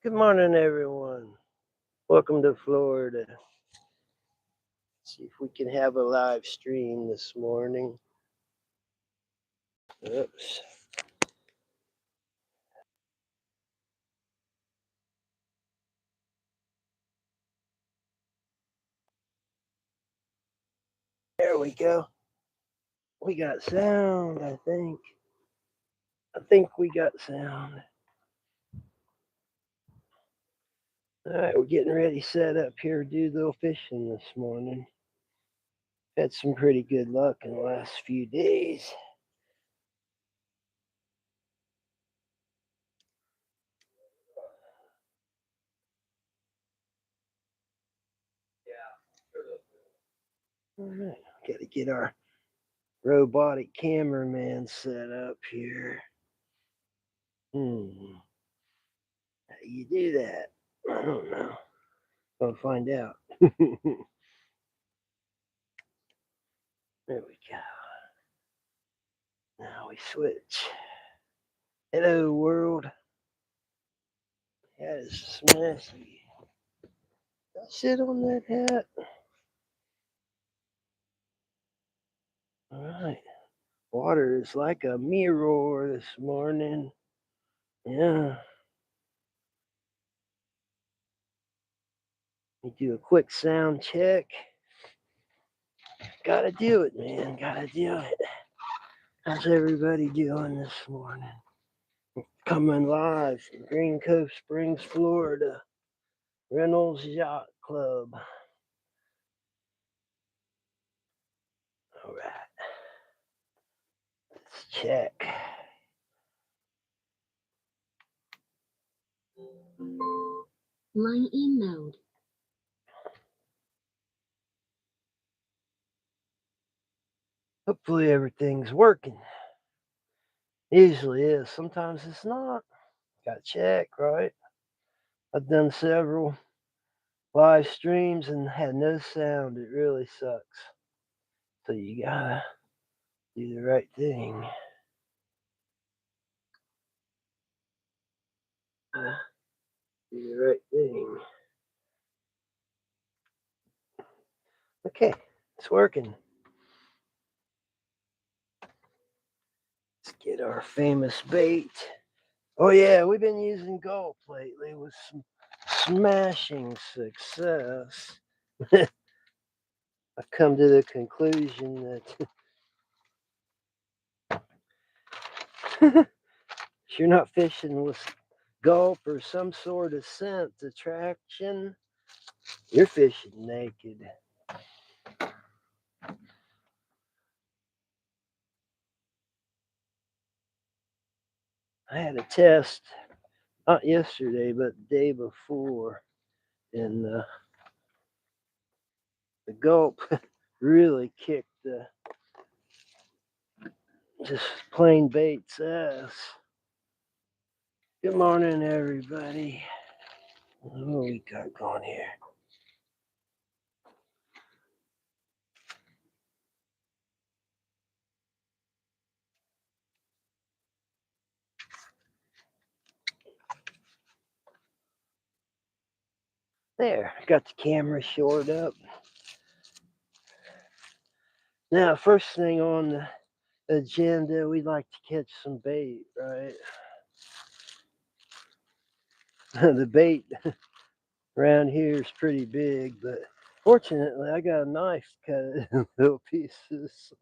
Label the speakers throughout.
Speaker 1: Good morning, everyone. Welcome to Florida. See if we can have a live stream this morning. Oops. There we go. We got sound, I think. I think we got sound. All right, we're getting ready set up here to do a little fishing this morning. Had some pretty good luck in the last few days. All right, got to get our robotic cameraman set up here. How do you do that? I don't know. I'll find out. There we go. Now we switch. Hello, world. That is smashy. Did I sit on that hat? All right. Water is like a mirror this morning. Yeah. We do a quick sound check. Gotta do it, man. Gotta do it. How's everybody doing this morning? Coming live from Green Cove Springs, Florida. Reynolds Yacht Club. All right. Let's check.
Speaker 2: Line in mode.
Speaker 1: Hopefully everything's working. Usually is. Sometimes it's not. Gotta check, right? I've done several live streams and had no sound. It really sucks. So you gotta do the right thing. Do the right thing. Okay, it's working. Let's get our famous bait. Oh yeah, we've been using gulp lately with some smashing success. I've come to the conclusion that if you're not fishing with gulp or some sort of scent attraction, you're fishing naked. I had a test, not yesterday, but the day before, and the gulp really kicked the just plain bait's ass. Good morning, everybody. What we got going here? There, got the camera shored up. Now, first thing on the agenda, we'd like to catch some bait, right? The bait around here is pretty big, but fortunately, I got a knife to cut it in little pieces.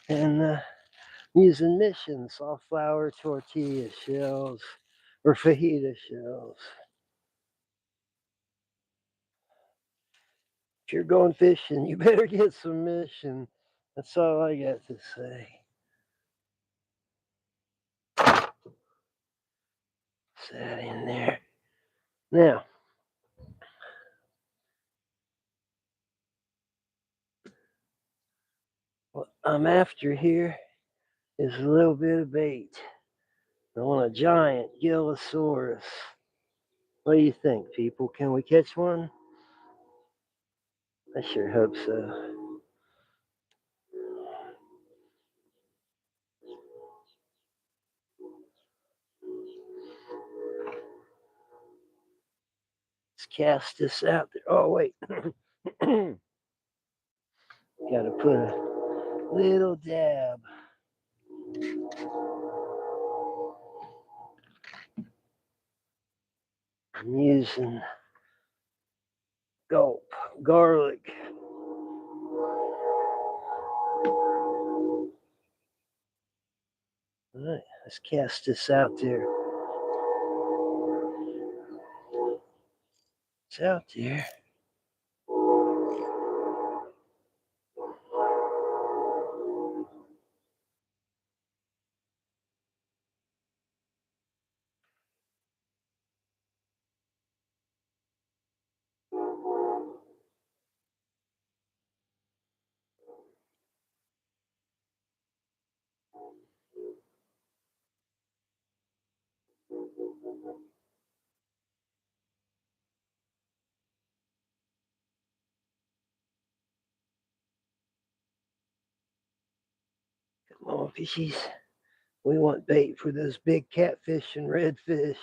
Speaker 1: And using Mission soft flour tortilla shells or fajita shells. If you're going fishing, you better get some Mission. That's all I got to say. Set that in there. Now, what I'm after here is a little bit of bait. I want a giant Gillosaurus. What do you think, people? Can we catch one? I sure hope so. cast this out there. Oh, wait. Gotta put a little dab. I'm using garlic. All right, let's cast this out there. It's out there. Come on, fishies. We want bait for those big catfish and redfish.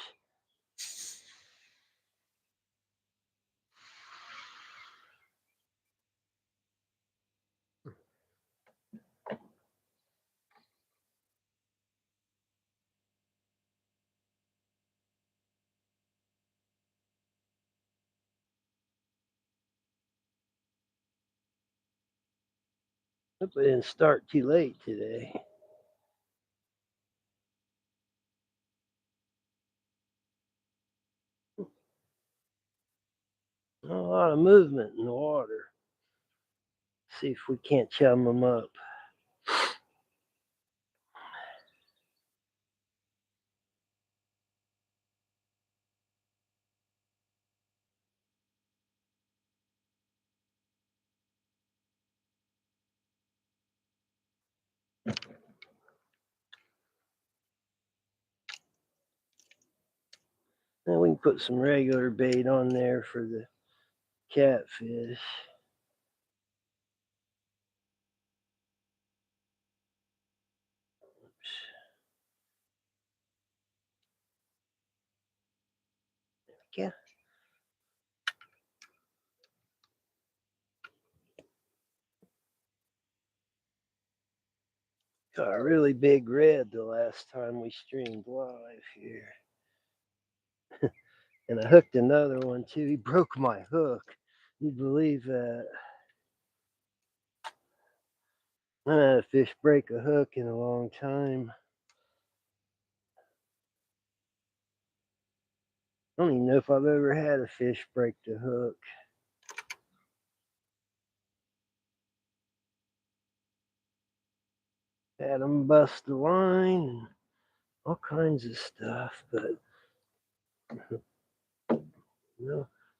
Speaker 1: Hope I didn't start too late today. A lot of movement in the water. See if we can't chum them up. Then we can put some regular bait on there for the catfish. Oops. There we go. Got a really big red the last time we streamed live here. And I hooked another one too. He broke my hook. You believe that? I haven't had a fish break a hook in a long time. I don't even know if I've ever had a fish break the hook. Had them bust the line and all kinds of stuff, but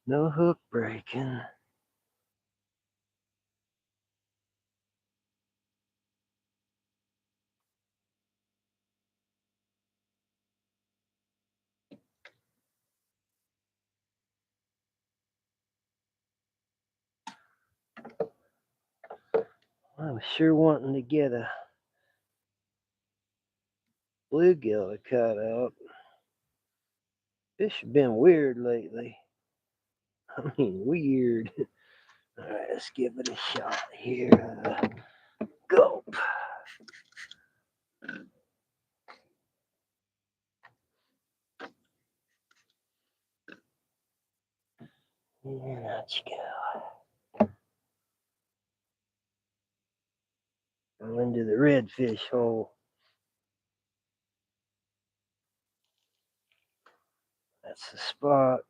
Speaker 1: no hook breaking. I was sure wanting to get a bluegill to cut out. Fish have been weird lately. I mean, weird. All right, let's give it a shot here. Gulp. And out you go. Go into the redfish hole. That's the spot.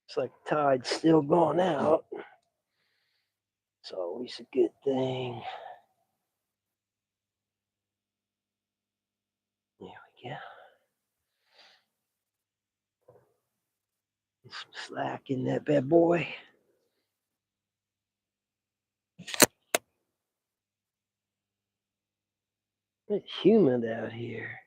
Speaker 1: It's like the tide's still going out. It's always a good thing. There we go. Get some slack in that bad boy. It's humid out here.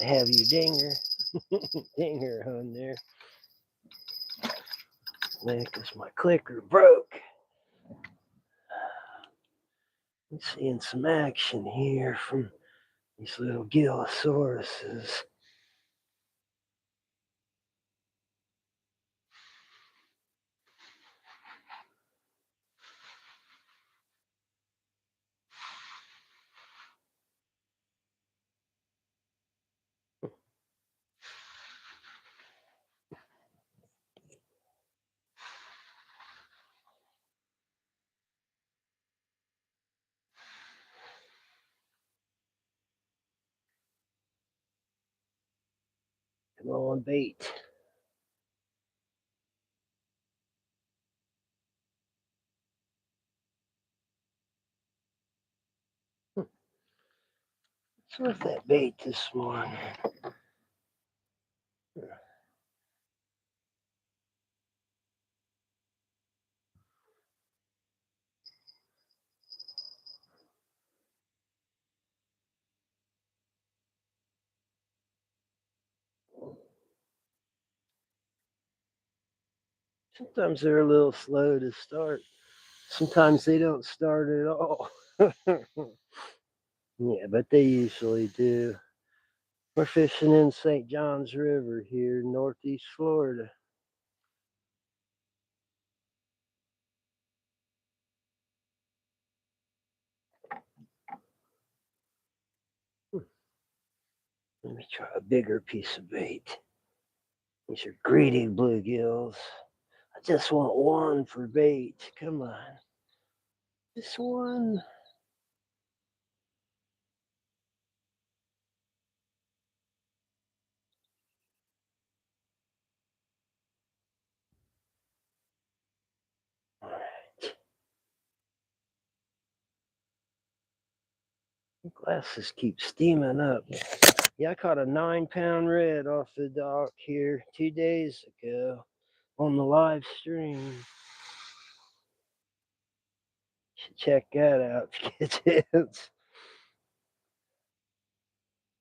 Speaker 1: have you dinger, dinger on there. Because my clicker broke. I'm seeing some action here from these little gillosauruses. Come on, bait. What's with that bait this morning? Sometimes they're a little slow to start. Sometimes they don't start at all. Yeah, but they usually do. We're fishing in St. Johns River here, northeast Florida. Let me try a bigger piece of bait. These are greedy bluegills. I just want one for bait. Come on. Just one. All right. Glasses keep steaming up. Yeah, I caught a 9-pound red off the dock here 2 days ago on the live stream. Should check that out to get it.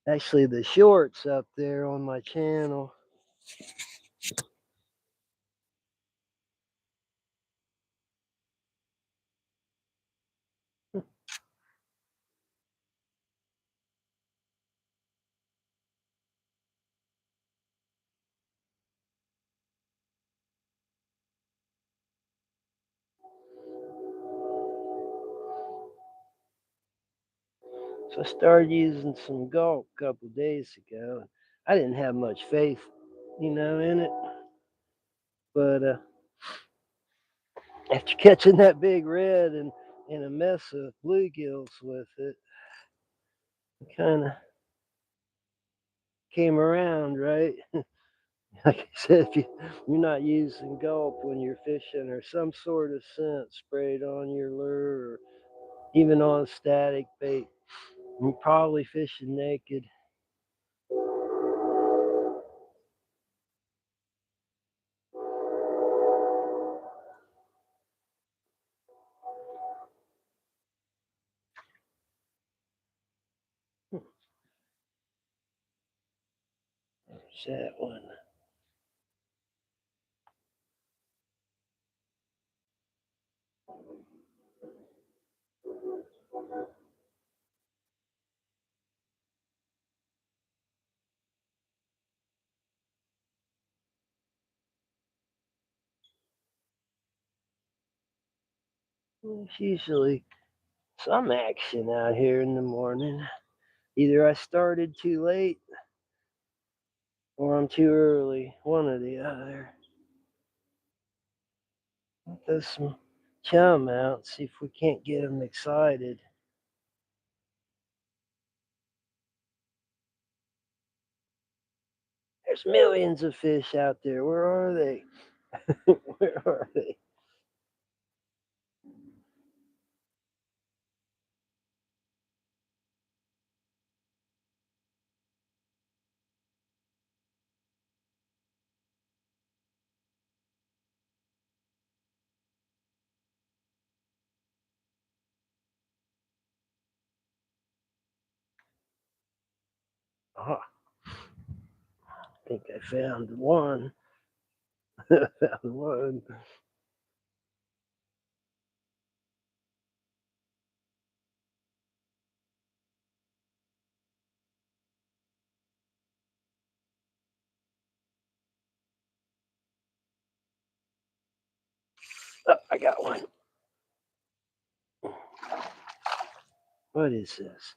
Speaker 1: Actually, the shorts up there on my channel. So I started using some gulp a couple days ago. I didn't have much faith, in it. But after catching that big red and a mess of bluegills with it, it kind of came around, right? Like I said, if you're not using gulp when you're fishing or some sort of scent sprayed on your lure or even on static bait, you're probably fishing naked. There's that one. There's usually some action out here in the morning. Either I started too late or I'm too early, one or the other. Let those some chum out, see if we can't get them excited. There's millions of fish out there. Where are they? Where are they? Ah, think I found one. Found one. Oh, I got one. What is this?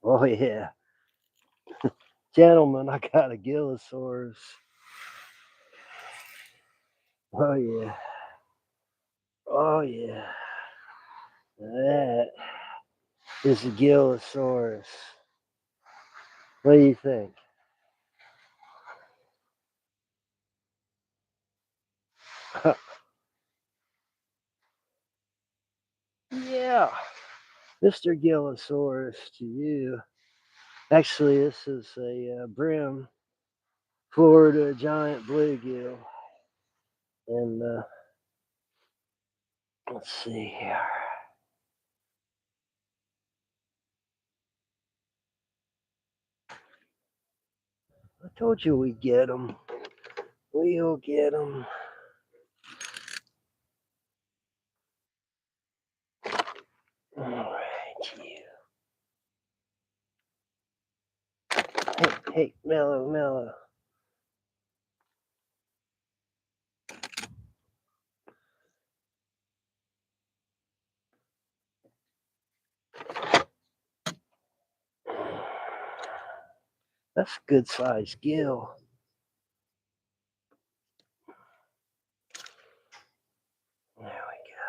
Speaker 1: Oh yeah, gentlemen, I got a Gillosaurus. Oh yeah. Oh yeah. That is a Gillosaurus. What do you think? Yeah, Mr. Gillosaurus to you. Actually, this is a brim Florida giant bluegill. And let's see here. I told you we'd get them. We'll get them. All right, you. Hey, mellow, mellow. That's a good sized gill. There we go.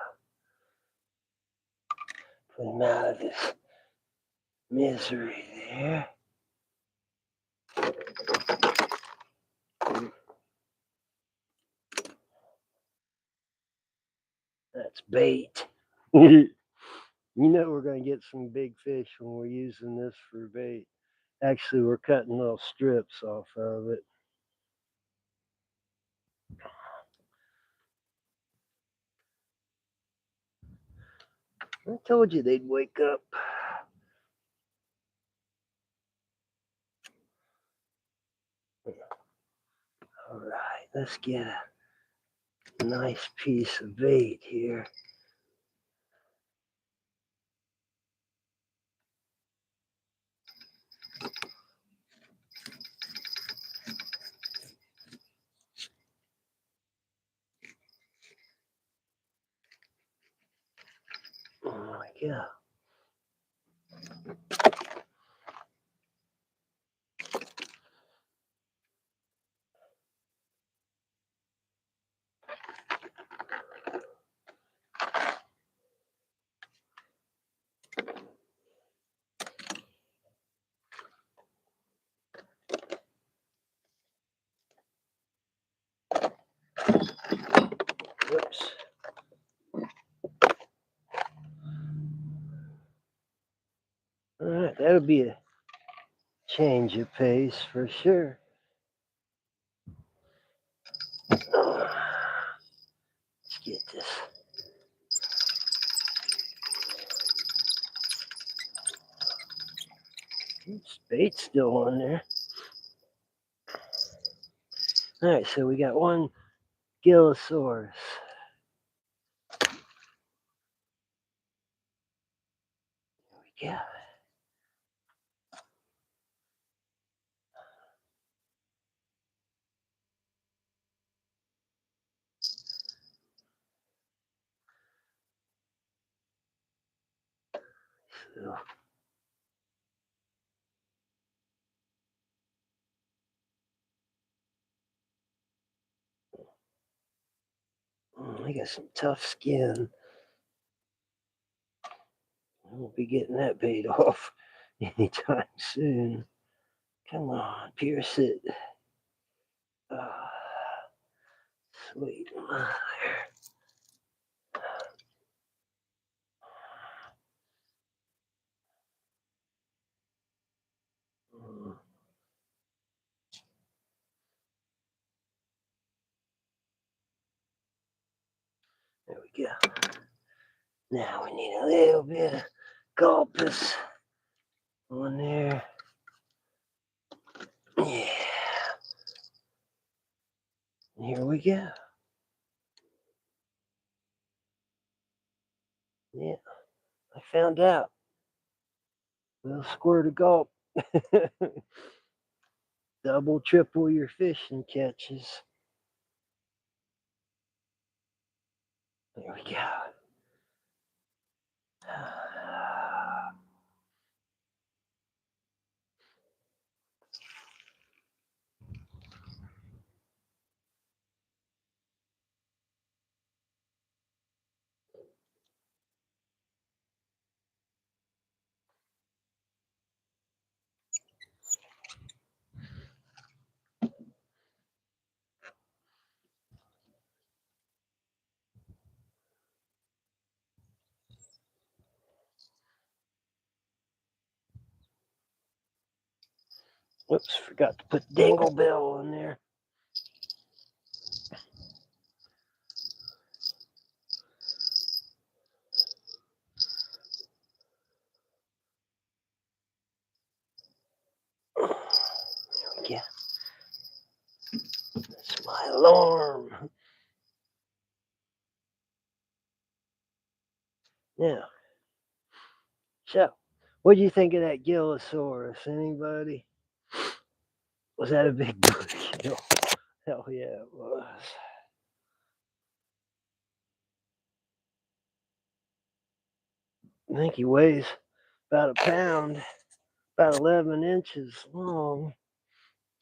Speaker 1: Put him out of his misery there. That's bait. You know we're going to get some big fish when we're using this for bait. Actually, we're cutting little strips off of it. I told you they'd wake up. All right, let's get a nice piece of bait here. Oh my God. Whoops. All right, that'll be a change of pace for sure. Oh, let's get this. Oops, bait's still on there. All right, so we got one Gillosaurus. There we go. So, I got some tough skin. I won't be getting that bait off anytime soon. Come on, pierce it. Oh, sweet mother. There we go. Now we need a little bit of gulpus on there. Yeah. And here we go. Yeah, I found out. Little squirt of gulp. Double, triple your fishing catches. There we go. Whoops, forgot to put Dingle Bell in there. There we go. That's my alarm. Now, so, what do you think of that Gillosaurus? Anybody? Was that a big bluegill? Hell yeah, it was. I think he weighs about a pound, about 11 inches long.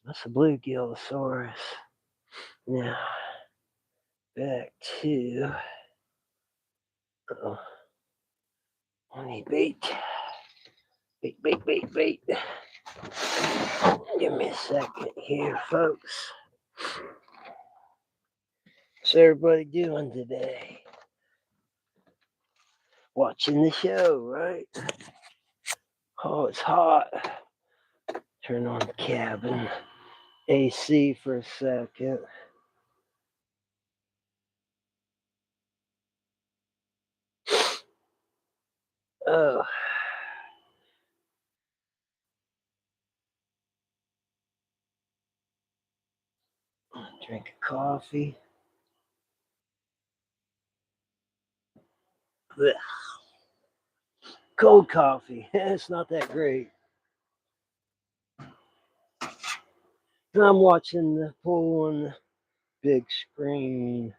Speaker 1: That's a bluegillosaurus. Now, back to. Uh-oh. I need bait. Bait, bait, bait, bait. Give me a second here, folks. What's everybody doing today? Watching the show, right? Oh, it's hot. Turn on the cabin AC for a second. Oh, drink a coffee. Blech. Cold coffee. It's not that great. I'm watching the pool on the big screen.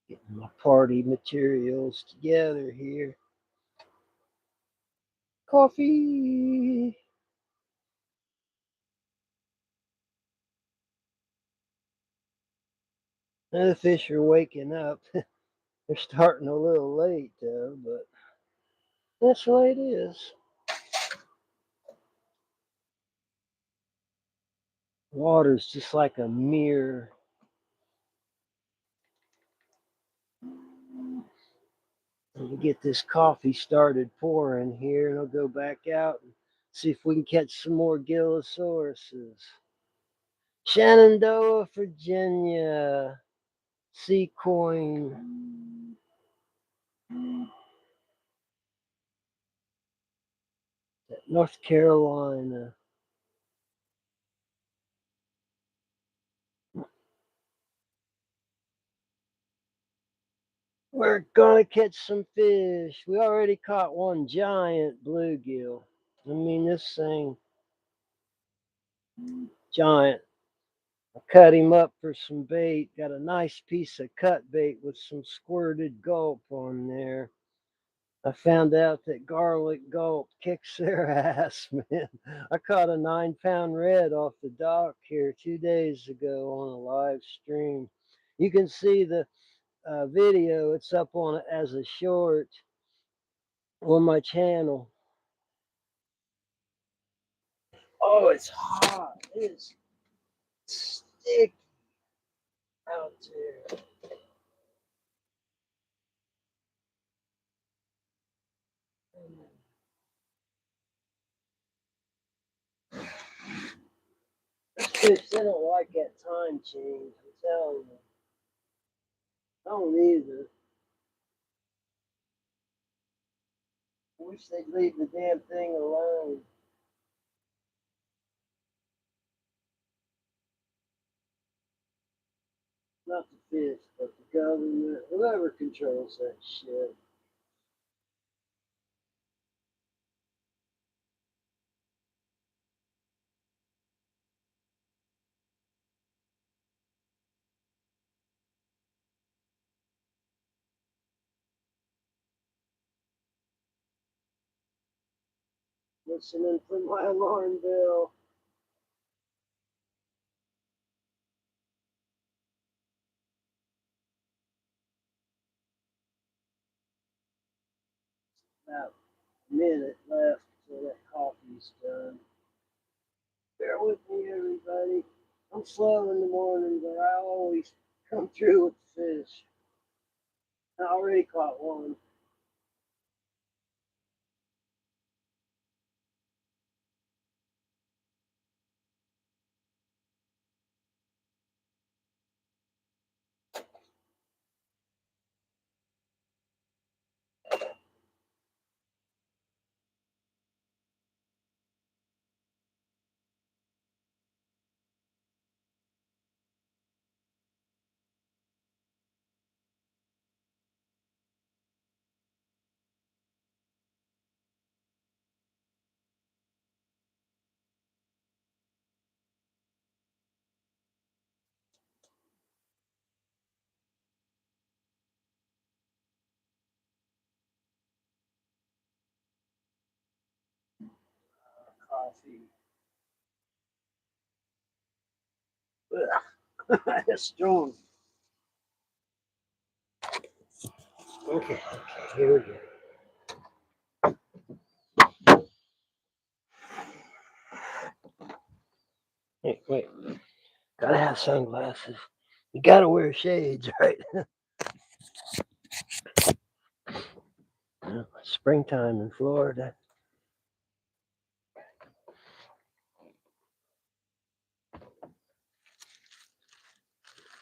Speaker 1: Getting my party materials together here. Coffee. The fish are waking up. They're starting a little late though, but that's the way it is. Water's just like a mirror. Let me get this coffee started pouring here, and I'll go back out and see if we can catch some more Gillosauruses. Shenandoah, Virginia. Sea coin. North Carolina. We're gonna catch some fish. We already caught one giant bluegill. I mean, this thing, giant. I cut him up for some bait. Got a nice piece of cut bait with some squirted gulp on there. I found out that garlic gulp kicks their ass, man. I caught a 9-pound red off the dock here 2 days ago on a live stream. You can see the video. It's up on as a short on my channel. Oh, it's hot. It's sticky out there. Fish, they don't like that time change. I'm telling you. I don't either. I wish they'd leave the damn thing alone. fish, but the government, whoever controls that shit. Listening for my alarm bell. About a minute left till that coffee's done. Bear with me, everybody. I'm slow in the morning, but I always come through with the fish. I already caught one. Coffee. That's strong. Okay, here we go. Hey, wait. Gotta have sunglasses. You gotta wear shades, right? Springtime in Florida.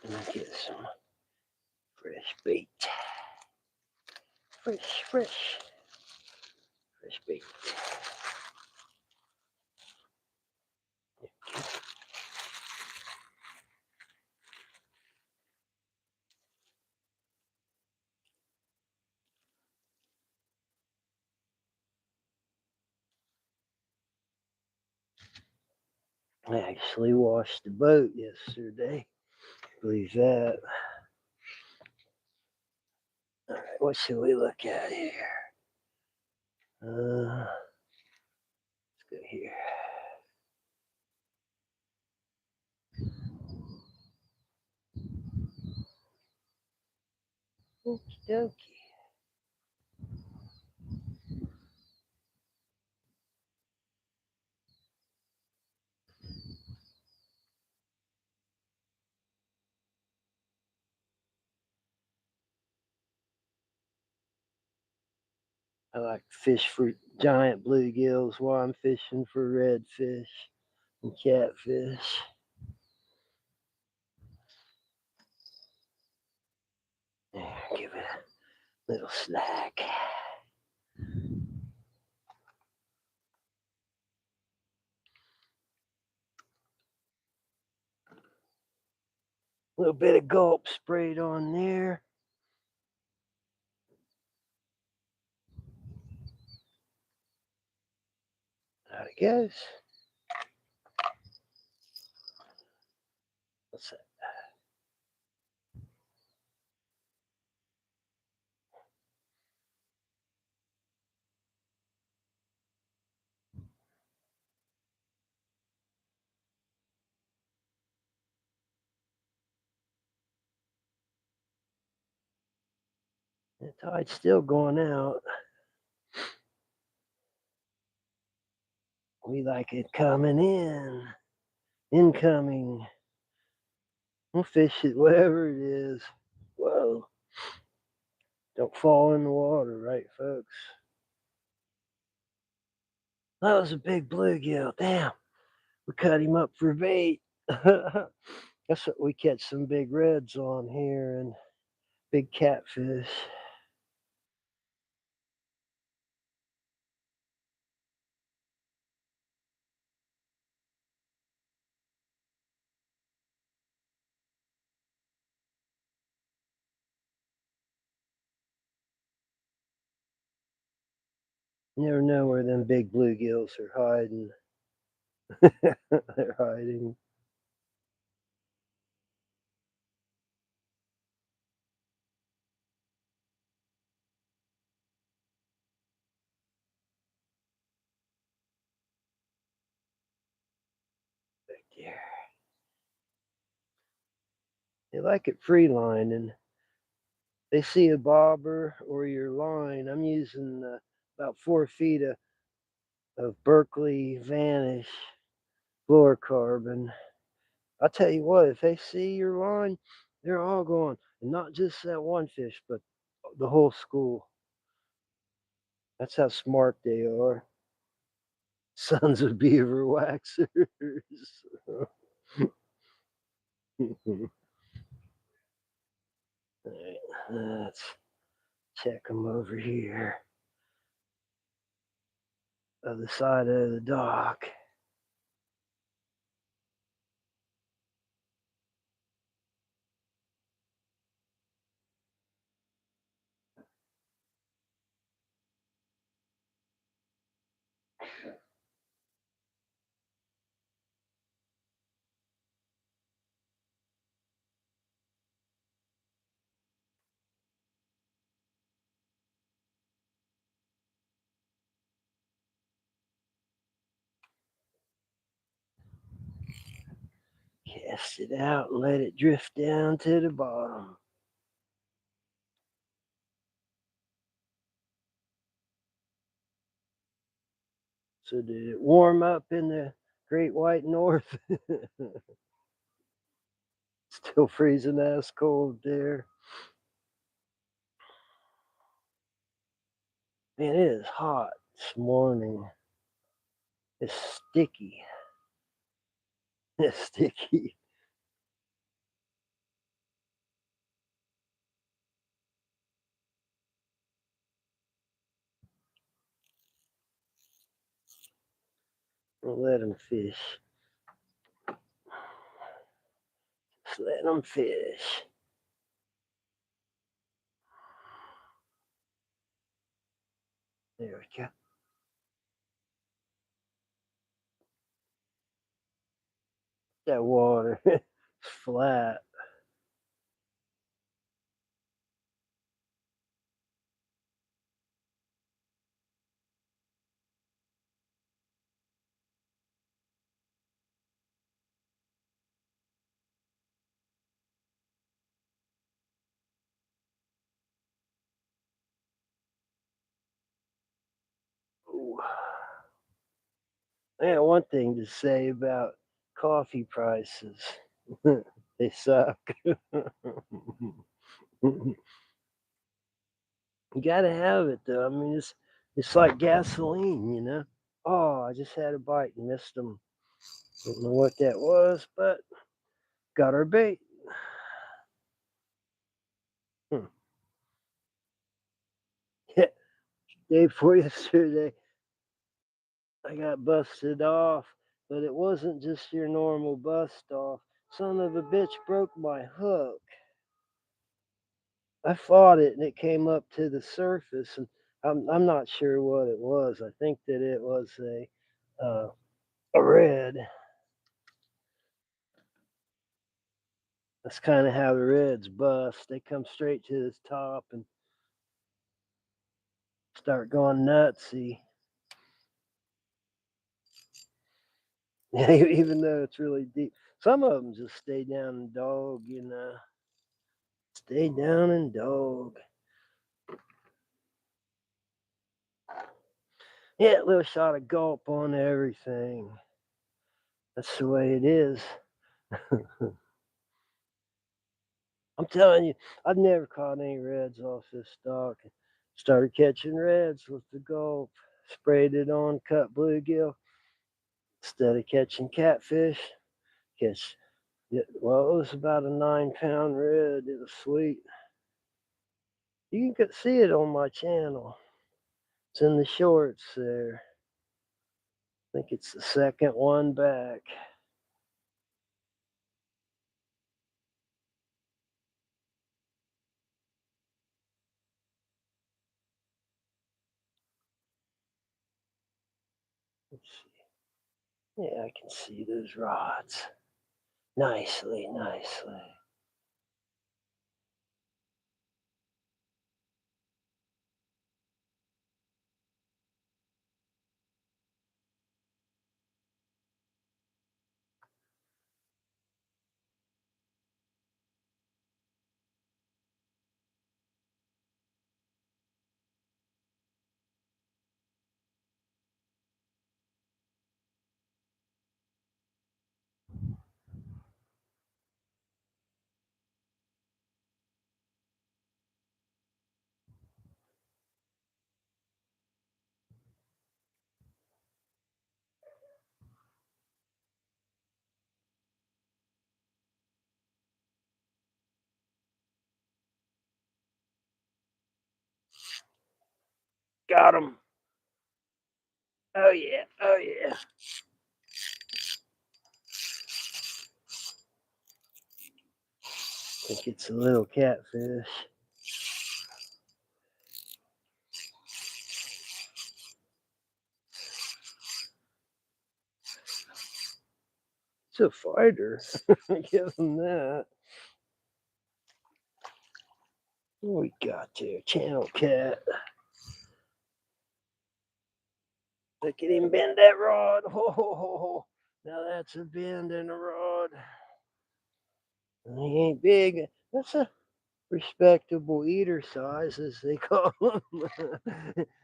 Speaker 1: Let me get some fresh bait. Fresh bait. I actually washed the boat yesterday. Believe that. All right, what should we look at here? Let's go here. Okie dokie. I like to fish for giant bluegills while I'm fishing for redfish and catfish. There, give it a little slack. A little bit of gulp sprayed on there. Out it goes. What's that? The tide's still going out. We like it coming in. Incoming. We'll fish it whatever it is. Whoa. Don't fall in the water, right, folks? That was a big bluegill. Damn. We cut him up for bait. That's what we catch some big reds on here and big catfish. You never know where them big bluegills are hiding. They're hiding. Back there. They like it free lining. They see a bobber or your line. I'm using about 4 feet of Berkeley Vanish fluorocarbon. I'll tell you what, if they see your line, they're all going. And not just that one fish, but the whole school. That's how smart they are. Sons of beaver waxers. All right, let's check them over here. Other side of the dock. Cast it out and let it drift down to the bottom. So did it warm up in the Great White North? Still freezing ass cold there. Man, it is hot this morning. It's sticky. It's sticky. We'll let them fish. Just let them fish. There we go. That water. It's flat. Ooh. I got one thing to say about coffee prices. They suck. You gotta have it though. I mean, it's like gasoline, you know. Oh, I just had a bite and missed them. Don't know what that was, but got our bait. Hmm. Yeah, day before yesterday, I got busted off, but it wasn't just your normal bust off. Son of a bitch broke my hook. I fought it and it came up to the surface, and I'm not sure what it was. I think that it was uh, a red. That's kind of how the reds bust. They come straight to the top and start going nutsy. Yeah, even though it's really deep. Some of them just stay down and dog, you know. Stay down and dog. Yeah, a little shot of gulp on everything. That's the way it is. I'm telling you, I've never caught any reds off this dock. Started catching reds with the gulp. Sprayed it on cut bluegill. Instead of catching catfish, catch well, it was about a 9 pound red. It was sweet. You can see it on my channel. It's in the shorts there. I think it's the second one back. Let's see. Yeah, I can see those rods. Nicely, nicely. Got him. Oh yeah, oh yeah. I think it's a little catfish. It's a fighter. Give him that. What we got there? Channel cat. Look at him bend that rod. Ho, ho, ho, ho. Now that's a bend in the rod. And he ain't big. That's a respectable eater size, as they call them.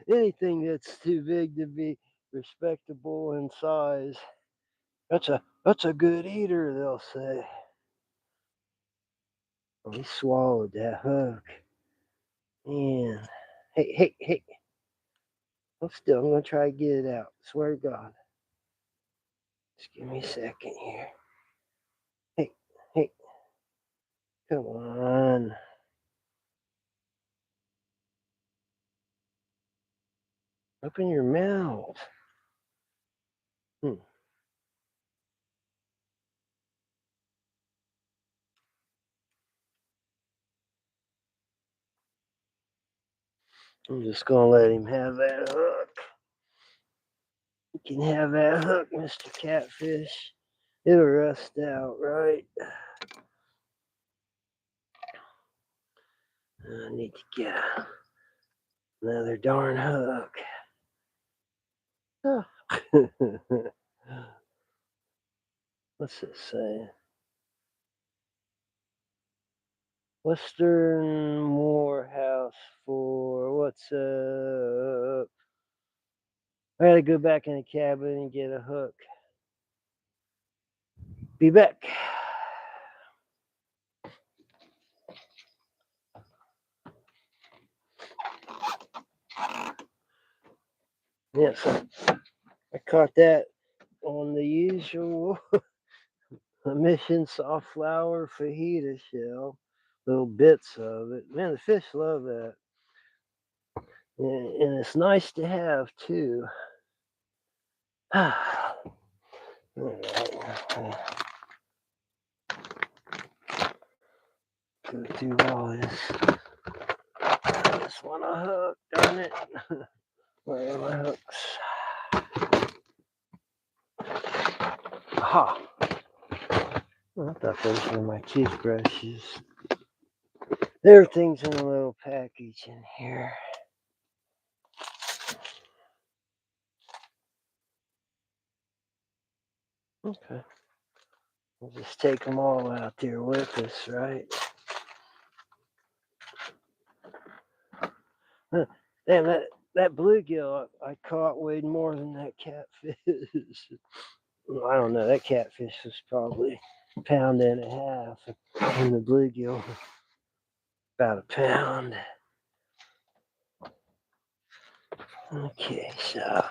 Speaker 1: Anything that's too big to be respectable in size. That's a good eater, they'll say. Oh, he swallowed that hook. Man. Hey, hey, hey. Hold still. I'm gonna try to get it out. Swear to God. Just give me a second here. Hey, hey, come on. Open your mouth. Hmm. I'm just gonna let him have that hook. You can have that hook, Mr. Catfish. It'll rust out, right? I need to get another darn hook. Oh. What's it say? Western Morehouse for what's up? I gotta go back in the cabin and get a hook. Be back. Yes, I caught that on the usual mission soft flour fajita shell. Little bits of it. Man, the fish love that. And it's nice to have too. All right. Go through all this. I just want a hook, darn it. Where are my hooks? Aha! Oh, I thought those were my toothbrushes. Everything's in a little package in here. Okay. We'll just take them all out there with us, right? Huh. Damn, that bluegill I caught weighed more than that catfish. Well, I don't know. That catfish was probably a pound and a half, and the bluegill about a pound. Okay, so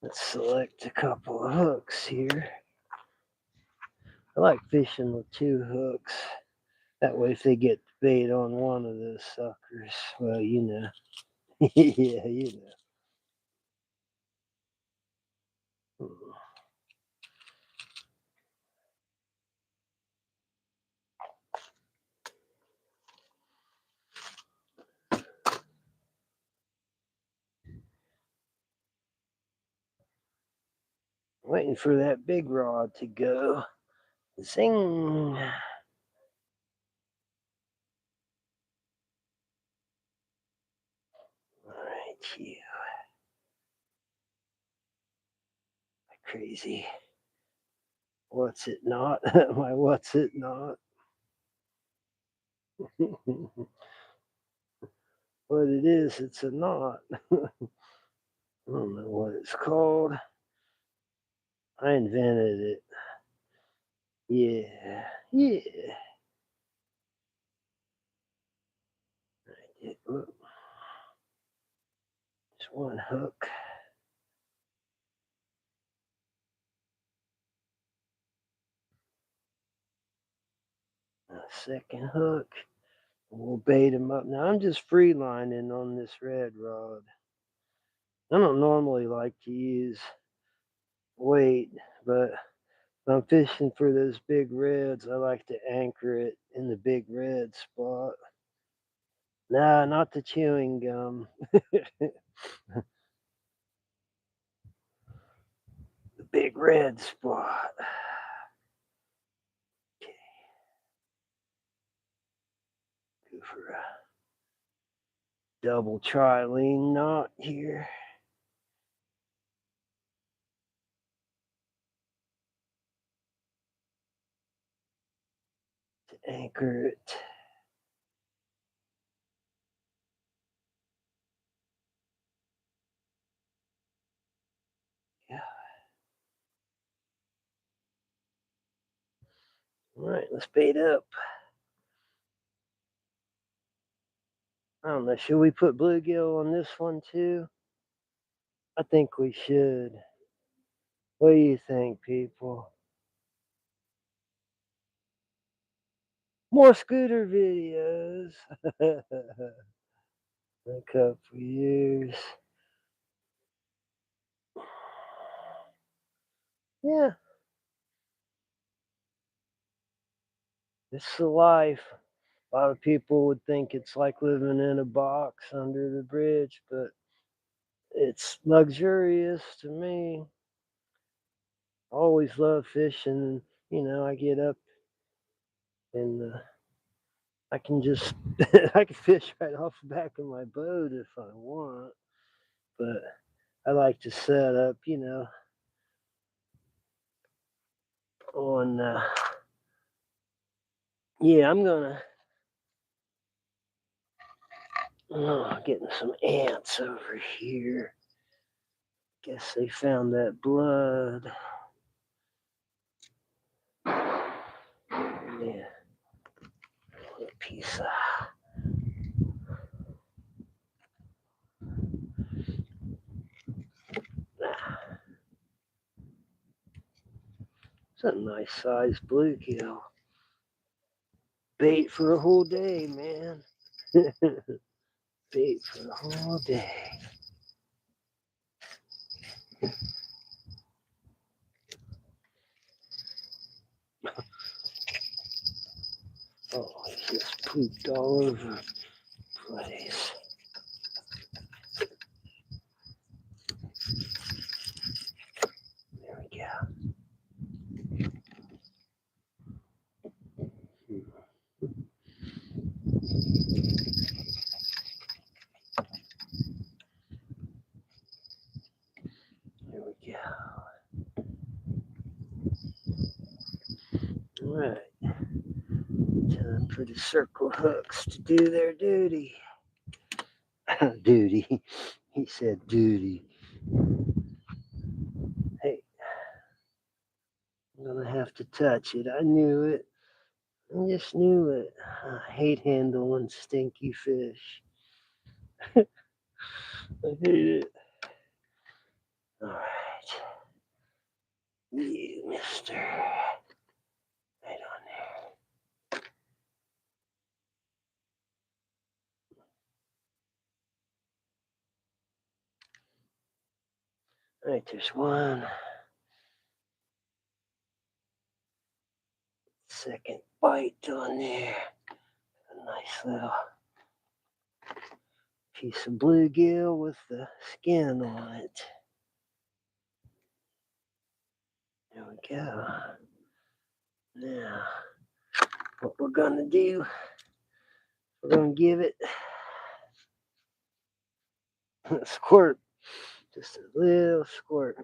Speaker 1: let's select a couple of hooks here. I like fishing with two hooks. That way, if they get bait on one of those suckers, well, you know. Yeah, you know. Waiting for that big rod to go. Zing! All right, you crazy. What's it not? My what's it not? What it is, it's a knot. I don't know what it's called. I invented it. Yeah, yeah. Look, just one hook. A second hook. We'll bait him up. Now I'm just free lining on this red rod. I don't normally like to use weight, but if I'm fishing for those big reds, I like to anchor it in the big red spot. Nah, not the chewing gum. The big red spot. Okay, go for a double trilene knot here. To anchor it. Yeah. All right, let's bait up. I don't know, should we put bluegill on this one too? I think we should. What do you think, people? More scooter videos. A couple years. Yeah, it's the life. A lot of people would think it's like living in a box under the bridge, but it's luxurious to me. I always love fishing. You know, I get up and I can just I can fish right off the back of my boat if I want, but I like to set up, you know, on. Yeah, I'm gonna. Oh, getting some ants over here. Guess they found that blood. Yeah, a piece of. It's a nice sized bluegill. Bait for a whole day, man. Bait for the whole day. Oh, he just pooped all over the place. There we go. There we go. All right. Time for the circle hooks to do their duty. Duty. He said duty. Hey, I'm gonna have to touch it. I knew it. I just knew it. I hate handling stinky fish. I hate it. All right. You, mister. Right on there. All right, there's one. Second bite on there. A nice little piece of bluegill with the skin on it. There we go. Now, what we're gonna do, we're gonna give it a squirt, just a little squirt.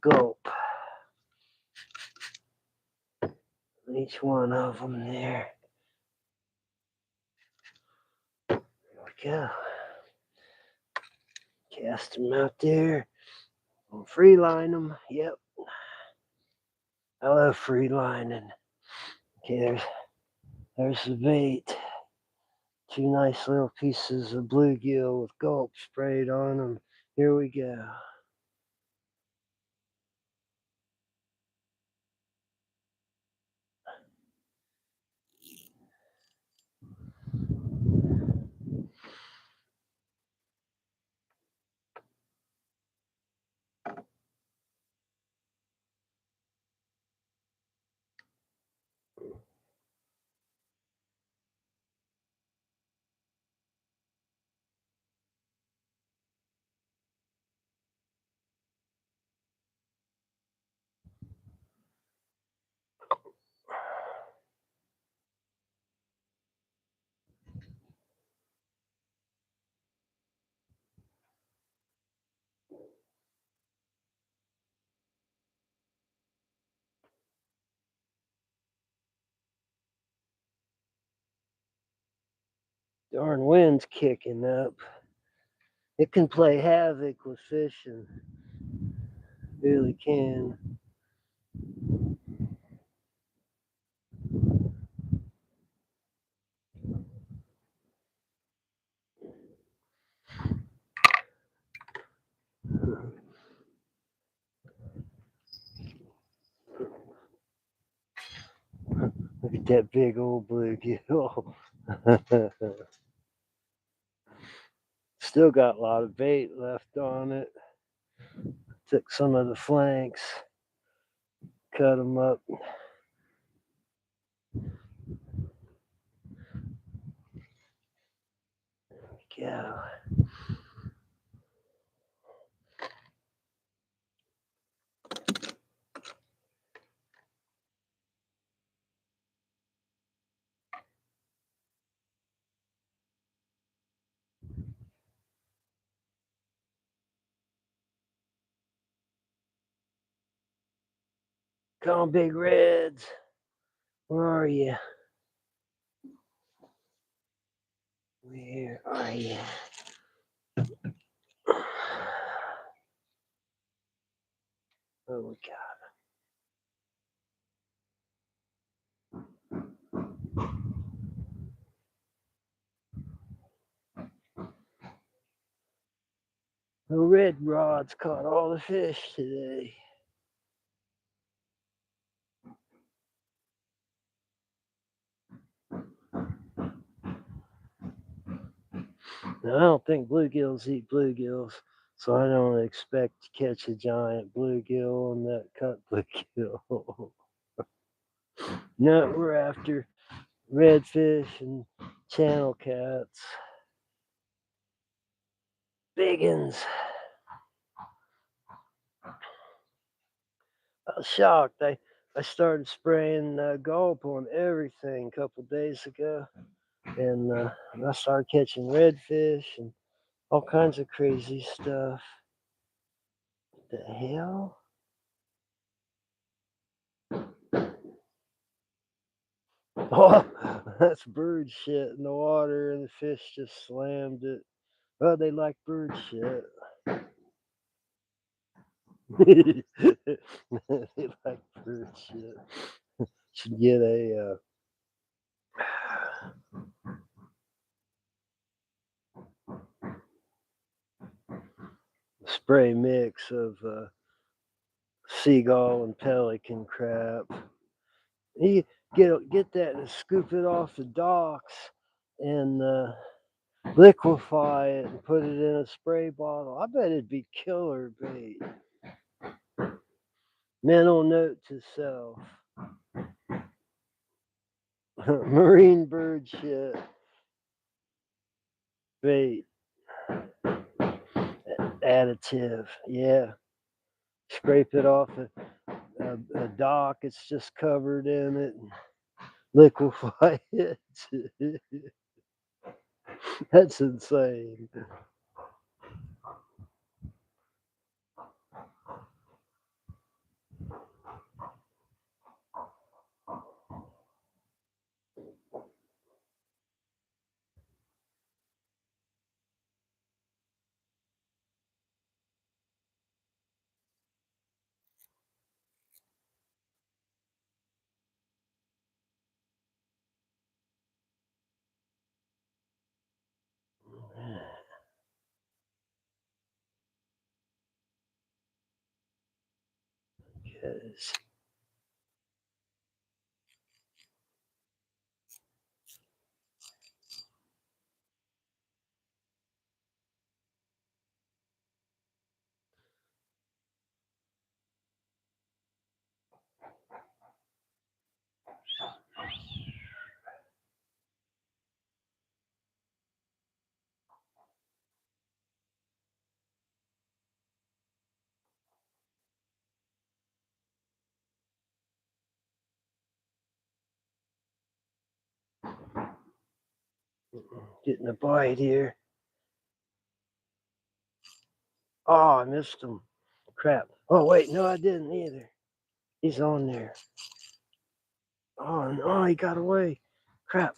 Speaker 1: Gulp. Each one of them there. There we go. Cast them out there. We'll free line them. Yep. I love free lining. Okay, there's the bait. Two nice little pieces of bluegill with gulp sprayed on them. Here we go. Darn wind's kicking up. It can play havoc with fishing. It really can. Look at that big old bluegill. Still got a lot of bait left on it. Took some of the flanks, cut them up. Yeah. Come on, big reds. Where are you? Where are you? Oh my God. The red rods caught all the fish today. Now, I don't think bluegills eat bluegills, so I don't expect to catch a giant bluegill on that cut bluegill. No, we're after redfish and channel cats. Biggins. I was shocked. I started spraying gulp on everything a couple days ago, and I started catching redfish and all kinds of crazy stuff. What the hell? Oh, that's bird shit in the water, and the fish just slammed it. Oh, they like bird shit. They like bird shit. Should get a spray mix of seagull and pelican crap. You get that and scoop it off the docks and liquefy it and put it in a spray bottle. I bet it'd be killer bait. Mental note to self. Marine bird shit bait additive. Yeah. Scrape it off a dock. It's just covered in it and liquefy it. That's insane. Yes. Getting a bite here. Oh, I missed him. Crap. Oh, wait. No, I didn't either. He's on there. Oh, no, he got away. Crap.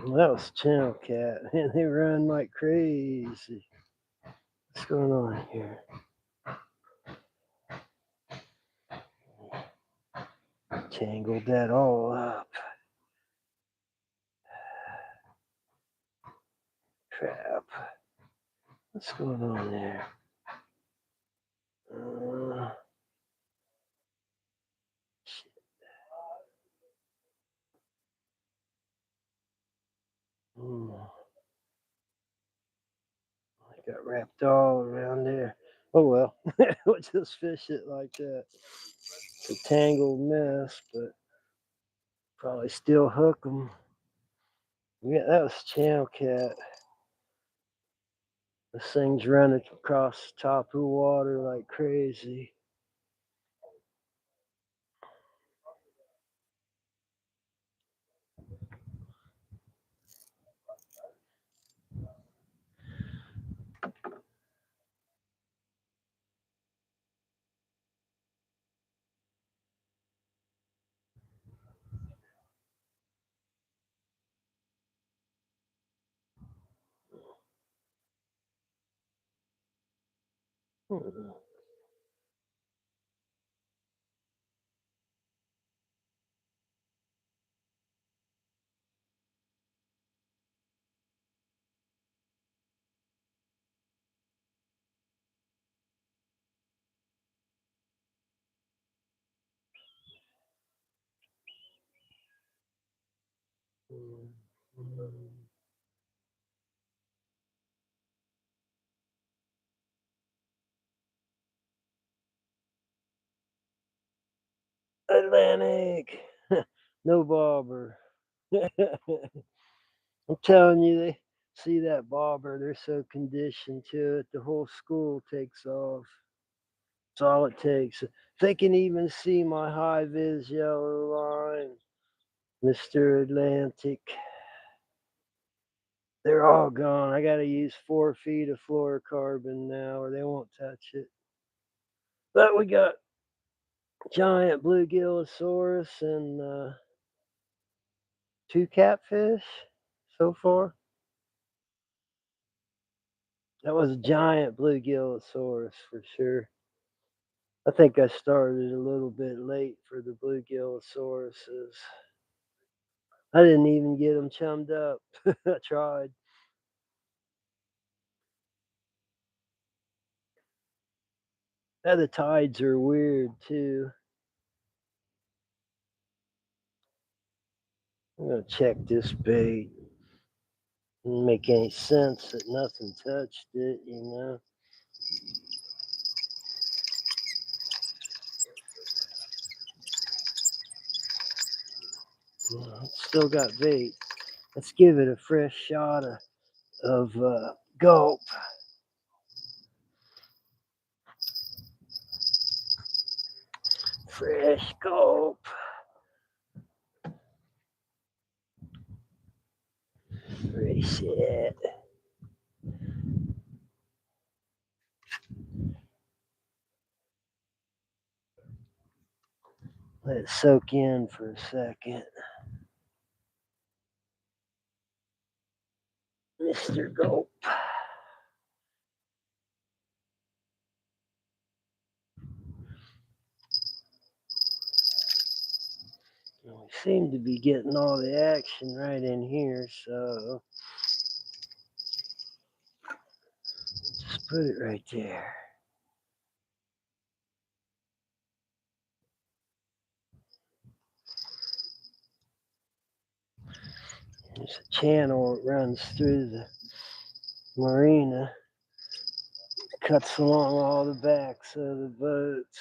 Speaker 1: Well, that was channel cat. And they run like crazy. What's going on here? Tangled that all up. Crap. What's going on there? Shit. I got wrapped all around there. Oh well, we'll just fish it like that. It's a tangled mess, but probably still hook them. Yeah, that was channel cat. This thing's running across the top of the water like crazy. Atlantic. No bobber. I'm telling you, they see that bobber, they're so conditioned to it. The whole school takes off. That's all it takes. They can even see my high vis yellow line, Mr. Atlantic. They're all gone. I got to use 4 feet of fluorocarbon now, or they won't touch it. But we got giant bluegillosaurus and 2 catfish so far. That was a giant bluegillosaurus for sure. I think I started a little bit late for the bluegillosauruses. I didn't even get them chummed up. I tried. Now the tides are weird too. I'm gonna check this bait. Doesn't make any sense that nothing touched it, you know. It's still got bait. Let's give it a fresh shot of gulp. Fresh gulp. Ready, set. Let it soak in for a second. Mr. Gulp. We seem to be getting all the action right in here, so just put it right there. There's a channel that runs through the marina, cuts along all the backs of the boats,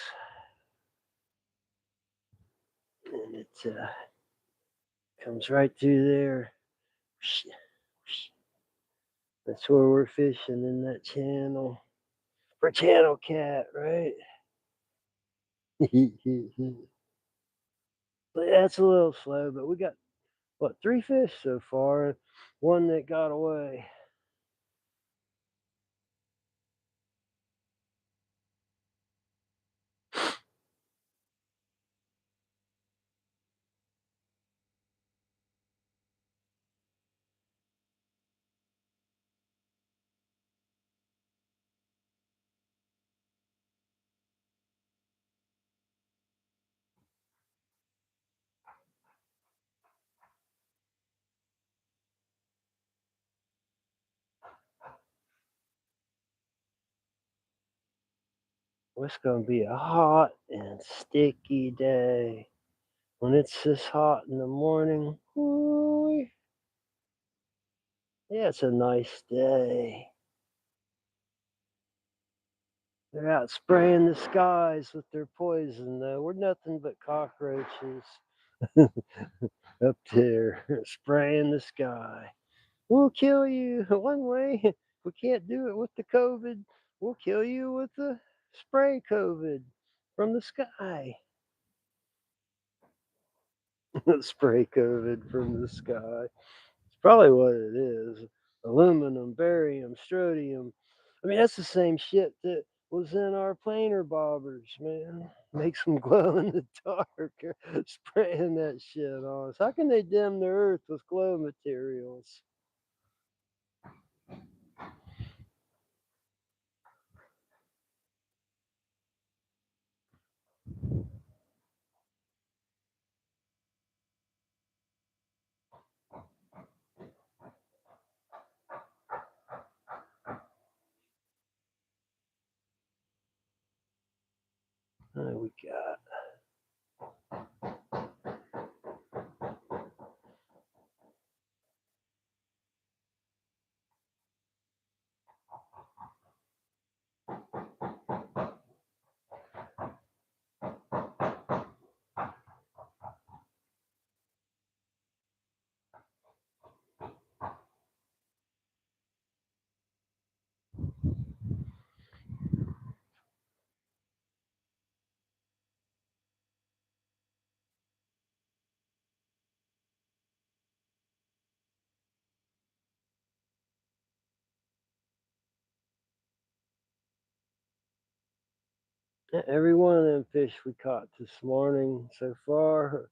Speaker 1: and it comes right through there. That's where we're fishing, in that channel. For channel cat, right? But that's a little slow, but we got, what, 3 fish so far, one that got away. Well, it's going to be a hot and sticky day. When it's this hot in the morning, ooh, yeah, it's a nice day. They're out spraying the skies with their poison, though. We're nothing but cockroaches up there spraying the sky. We'll kill you one way. If we can't do it with the COVID, we'll kill you with the spray COVID from the sky. Spray COVID from the sky. It's probably what it is. Aluminum, barium, strontium. I mean, that's the same shit that was in our planer bobbers, man. Makes them glow in the dark. Spraying that shit on us. How can they dim the earth with glow materials? We got every one of them fish we caught this morning so far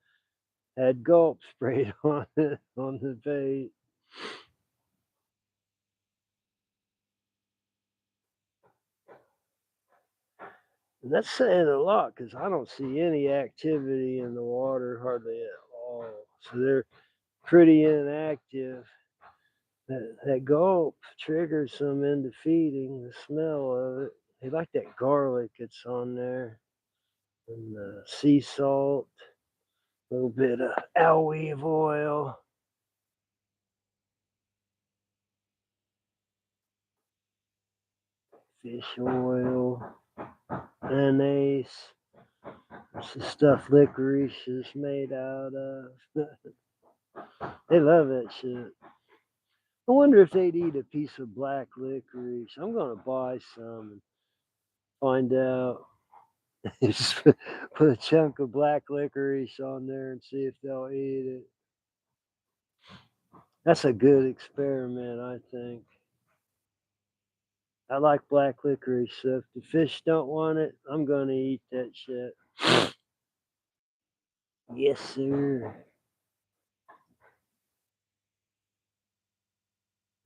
Speaker 1: had gulp sprayed on it on the bait. And that's saying a lot because I don't see any activity in the water hardly at all. So they're pretty inactive. That gulp triggers them into feeding, the smell of it. They like that garlic that's on there, and the sea salt, a little bit of olive oil, fish oil, anise. It's the stuff licorice is made out of. They love that shit. I wonder if they'd eat a piece of black licorice. I'm gonna buy some and find out. Just put a chunk of black licorice on there and see if they'll eat it. That's a good experiment, I think. I like black licorice, so if the fish don't want it, I'm gonna eat that shit. Yes, sir.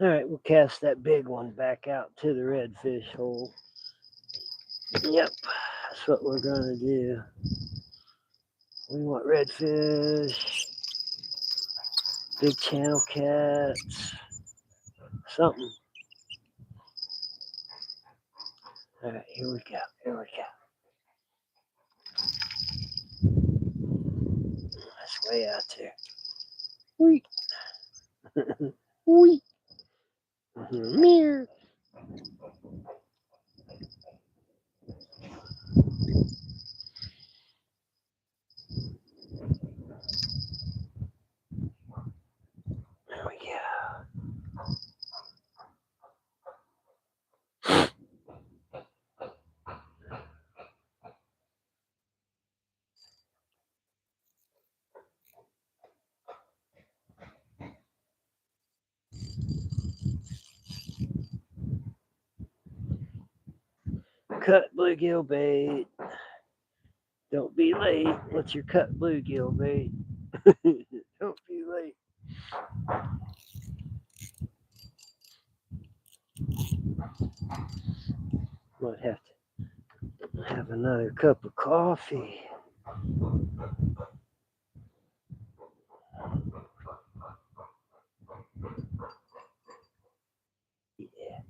Speaker 1: All right, we'll cast that big one back out to the redfish hole. Yep, that's what we're gonna do. We want redfish, big channel cats, something. All right, here we go. Here we go. That's way out there. Wee. Wee. Mirror. There we go. Cut bluegill bait. Don't be late with your cut bluegill bait. Don't be late. Might have to have another cup of coffee. Yeah.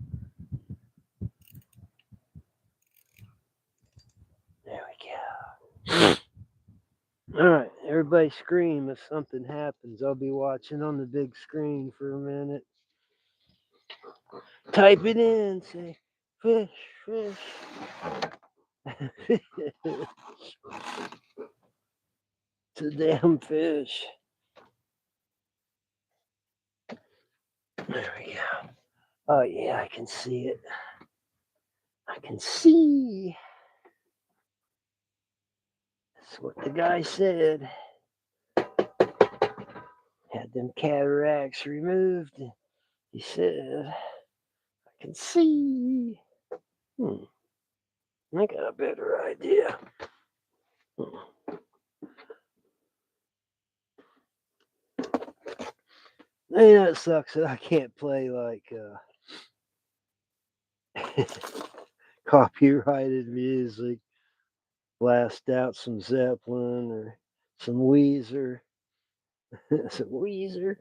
Speaker 1: There we go. All right, everybody scream if something happens. I'll be watching on the big screen for a minute. Type it in, say fish, fish. It's a damn fish. There we go. Oh yeah, I can see it. I can see. That's what the guy said. Had them cataracts removed. He said, I can see. I got a better idea. Man, that sucks that I can't play like copyrighted music. Blast out some Zeppelin or some Weezer. Some Weezer.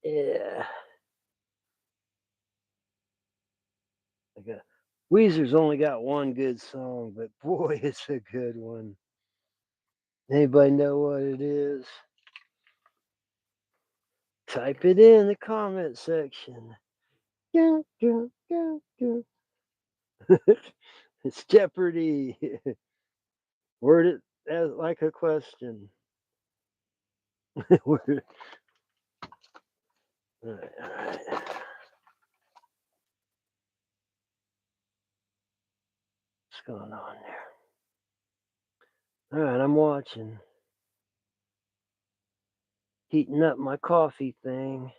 Speaker 1: Yeah. Like Weezer's only got one good song, but boy, it's a good one. Anybody know what it is? Type it in the comment section. It's Jeopardy. Word it as like a question. All right, all right. What's going on there? All right, I'm watching. Heating up my coffee thing.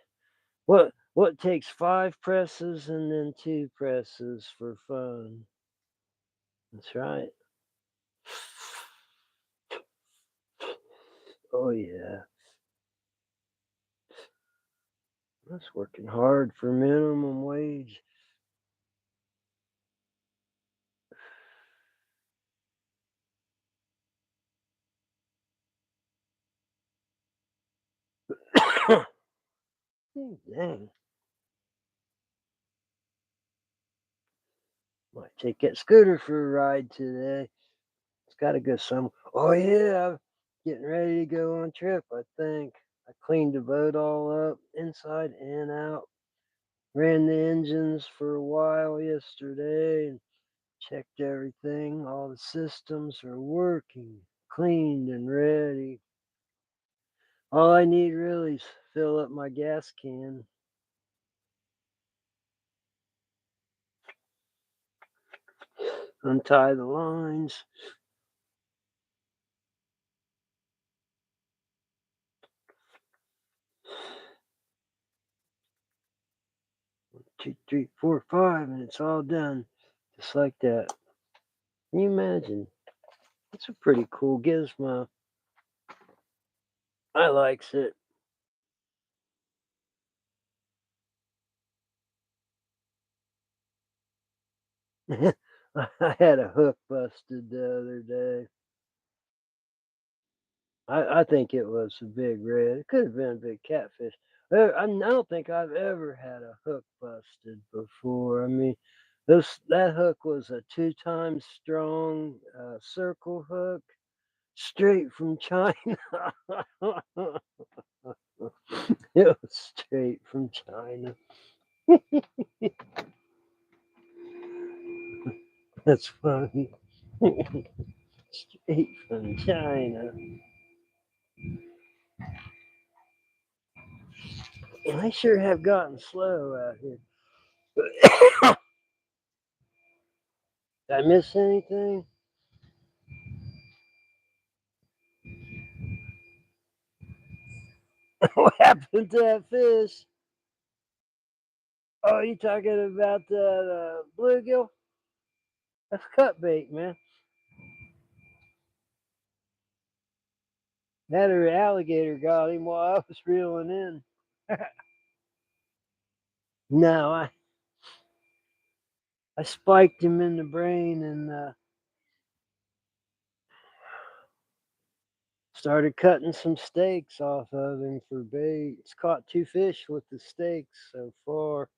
Speaker 1: What takes 5 presses and then 2 presses for fun? That's right. Oh yeah. That's working hard for minimum wage. Dang. Might take that scooter for a ride today. It's got to go some. Oh yeah, I'm getting ready to go on trip. I think I cleaned the boat all up, inside and out. Ran the engines for a while yesterday and checked everything. All the systems are working, cleaned and ready. All I need really is fill up my gas can. Untie the lines. 2, 3, 4, 5, and it's all done. Just like that. Can you imagine? It's a pretty cool gizmo. I likes it. I had a hook busted the other day. I think it was a big red. It could have been a big catfish. I don't think I've ever had a hook busted before. I mean, that hook was a 2 times strong circle hook, straight from China. It was straight from China. That's funny. Straight from China. And they sure have gotten slow out here. Did I miss anything? What happened to that fish? Oh, you talking about that bluegill? That's cut bait, man. That or alligator got him while I was reeling in. No, I spiked him in the brain and started cutting some steaks off of him for bait. It's caught 2 fish with the steaks so far.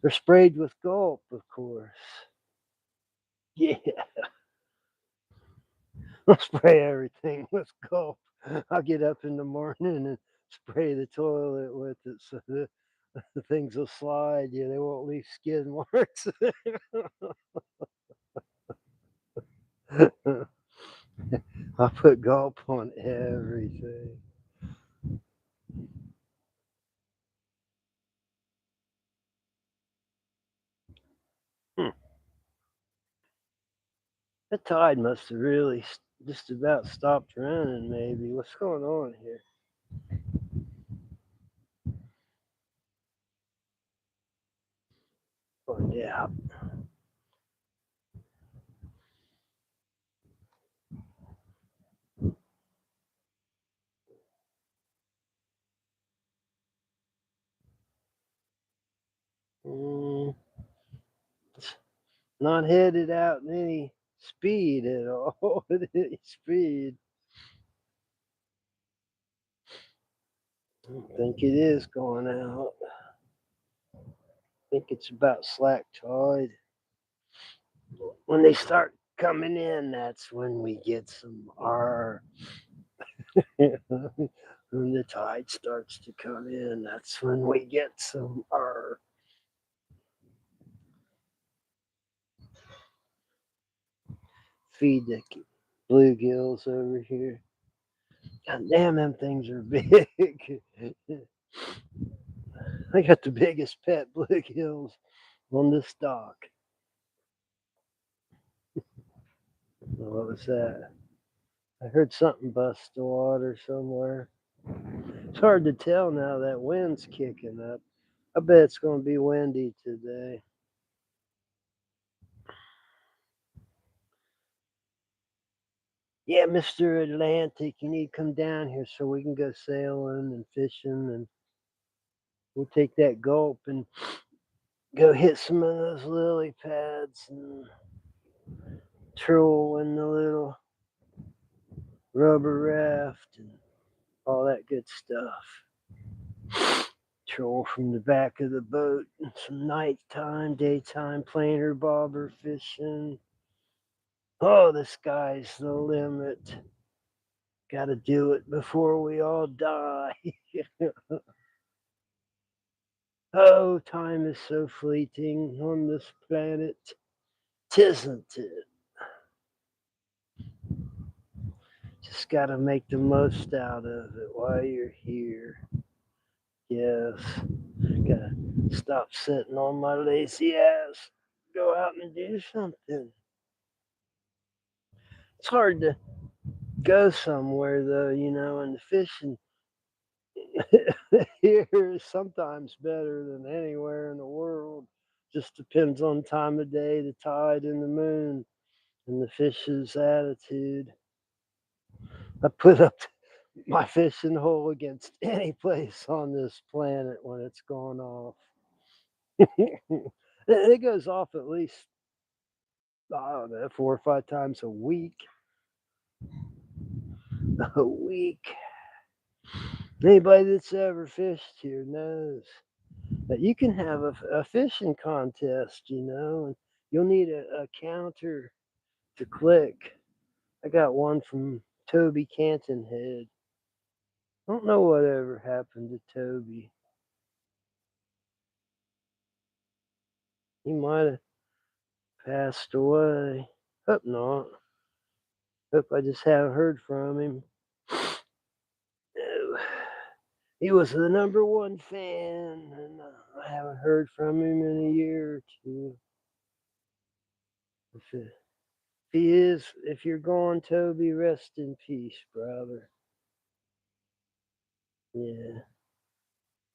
Speaker 1: They're sprayed with gulp, of course. Yeah, I'll spray everything with gulp. I'll get up in the morning and spray the toilet with it so the things will slide. Yeah, they won't leave skid marks. I put gulp on everything. Hmm. The tide must have really just about stopped running, maybe. What's going on here? Oh, yeah. Mm, it's not headed out in any speed at all. Any speed. I don't think it is going out. I think it's about slack tide. When they start coming in, that's when we get some R. When the tide starts to come in, that's when we get some R. Feed the bluegills over here. God damn, them things are big. I got the biggest pet bluegills on this dock. What was that? I heard something bust the water somewhere. It's hard to tell now that wind's kicking up. I bet it's going to be windy today. Yeah, Mr. Atlantic, you need to come down here so we can go sailing and fishing, and we'll take that gulp and go hit some of those lily pads and troll in the little rubber raft and all that good stuff. Troll from the back of the boat, and some nighttime, daytime planer bobber fishing. Oh, the sky's the limit. Got to do it before we all die. Oh, time is so fleeting on this planet, tisn't it? Just got to make the most out of it while you're here. Yes, gotta stop sitting on my lazy ass. Go out and do something. It's hard to go somewhere though, and the fishing Here is sometimes better than anywhere in the world. Just depends on time of day, the tide, and the moon, and the fish's attitude. I put up my fishing hole against any place on this planet when it's going off. It goes off at least, I don't know, 4 or 5 times a week. A week. Anybody that's ever fished here knows that you can have a fishing contest, and you'll need a counter to click. I got one from Toby Cantonhead. I don't know whatever happened to Toby. He might have passed away. Hope not. Hope I just haven't heard from him. Oh, he was the number one fan, and I haven't heard from him in a year or two. If he is, if you're gone, Toby, rest in peace, brother. Yeah,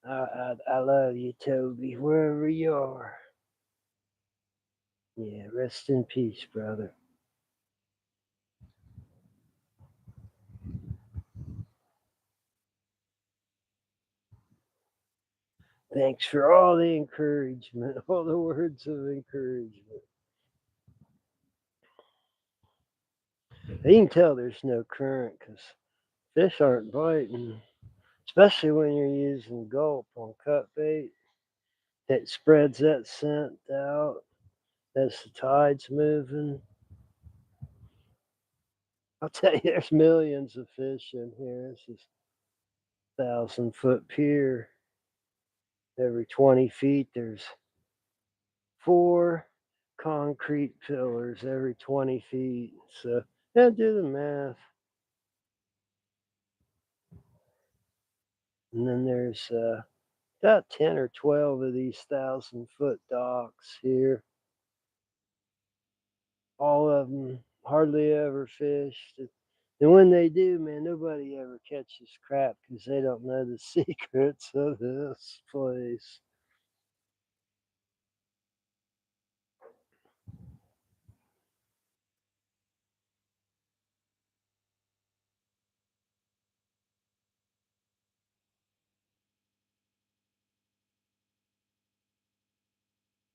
Speaker 1: I love you, Toby, wherever you are. Yeah, rest in peace, brother. Thanks for all the encouragement, all the words of encouragement. You can tell there's no current because fish aren't biting, especially when you're using gulp on cut bait. It spreads that scent out as the tide's moving. I'll tell you, there's millions of fish in here. This is 1,000-foot pier. Every 20 feet, there's 4 concrete pillars every 20 feet. So, yeah, do the math. And then there's about 10 or 12 of these 1,000-foot docks here. All of them hardly ever fished. And when they do, man, nobody ever catches crap because they don't know the secrets of this place.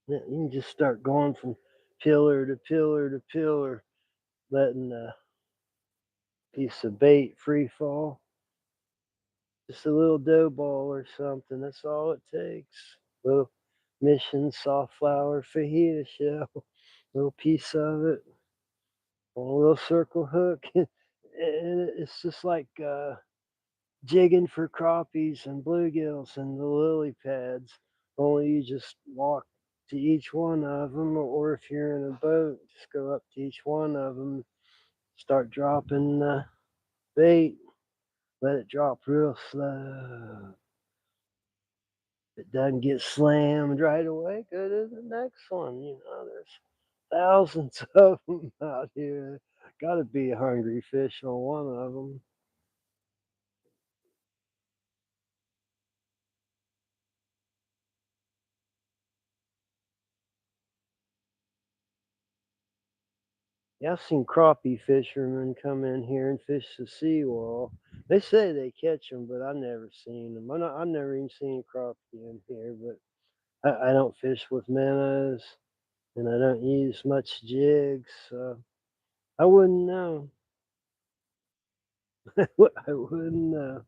Speaker 1: Yeah, you can just start going from pillar to pillar to pillar, letting a piece of bait free fall. Just a little dough ball or something. That's all it takes. Little mission soft flour fajita shell, little piece of it, a little circle hook. And it's just like jigging for crappies and bluegills and the lily pads. Only you just walk to each one of them, or if you're in a boat, just go up to each one of them, start dropping bait, let it drop real slow. If it doesn't get slammed right away, go to the next one. There's thousands of them out here. Got to be a hungry fish on one of them. Yeah, I've seen crappie fishermen come in here and fish the seawall. They say they catch them, but I've never seen them. I've never even seen crappie in here, but I don't fish with minnows and I don't use much jigs, so I wouldn't know. I wouldn't know.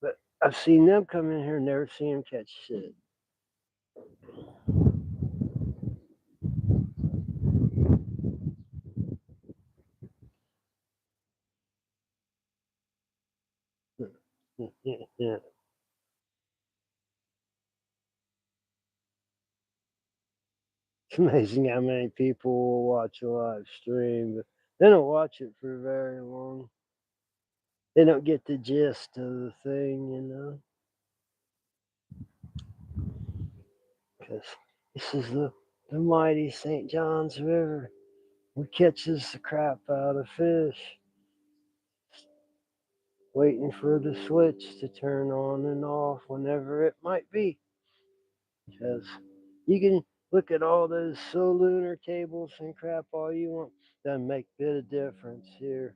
Speaker 1: But I've seen them come in here and never seen them catch shit. Yeah. It's amazing how many people will watch a live stream, but they don't watch it for very long. They don't get the gist of the thing. Because this is the mighty St. John's River. We catches the crap out of fish. waiting for the switch to turn on and off whenever it might be. Because you can look at all those lunar tables and crap all you want. Doesn't make a bit of difference here.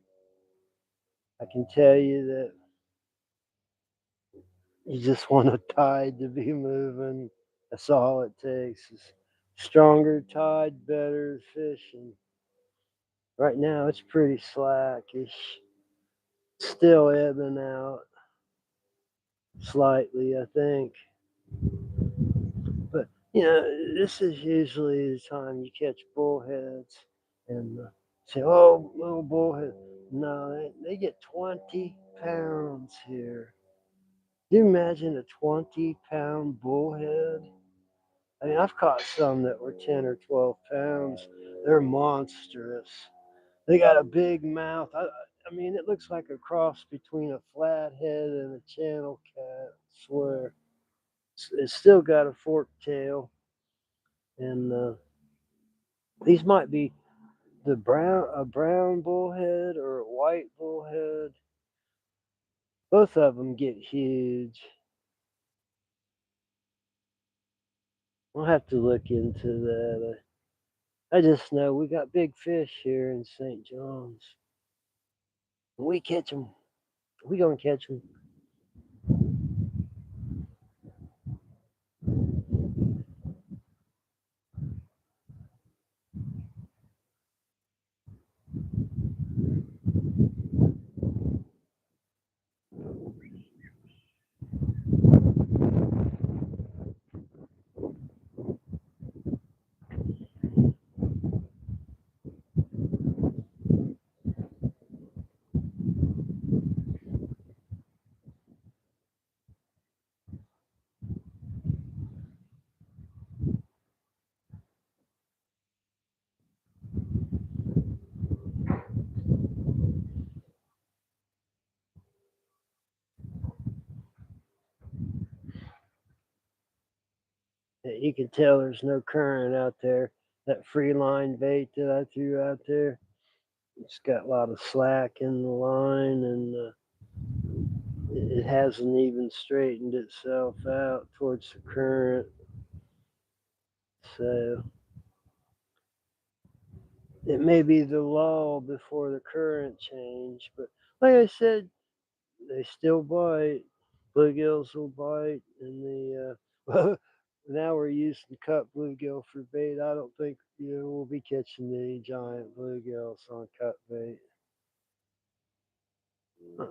Speaker 1: I can tell you that you just want a tide to be moving. That's all it takes. Is stronger tide, better fishing. Right now it's pretty slackish. Still ebbing out slightly, I think. But this is usually the time you catch bullheads and say, "Oh, little bullhead." No, they get 20 pounds here. Can you imagine a 20-pound bullhead? I mean, I've caught some that were 10 or 12 pounds. They're monstrous. They got a big mouth. I mean, it looks like a cross between a flathead and a channel cat. I swear. It's still got a forked tail, and these might be a brown bullhead or a white bullhead. Both of them get huge. I'll have to look into that. I just know we got big fish here in St. John's. When we catch them, we gonna catch them. You can tell there's no current out there. That free line bait that I threw out there, it's got a lot of slack in the line, and it hasn't even straightened itself out towards the current. So it may be the lull before the current change, but like I said, they still bite. Bluegills will bite, and well, now we're using cut bluegill for bait. I don't think we'll be catching any giant bluegills on cut bait. Huh.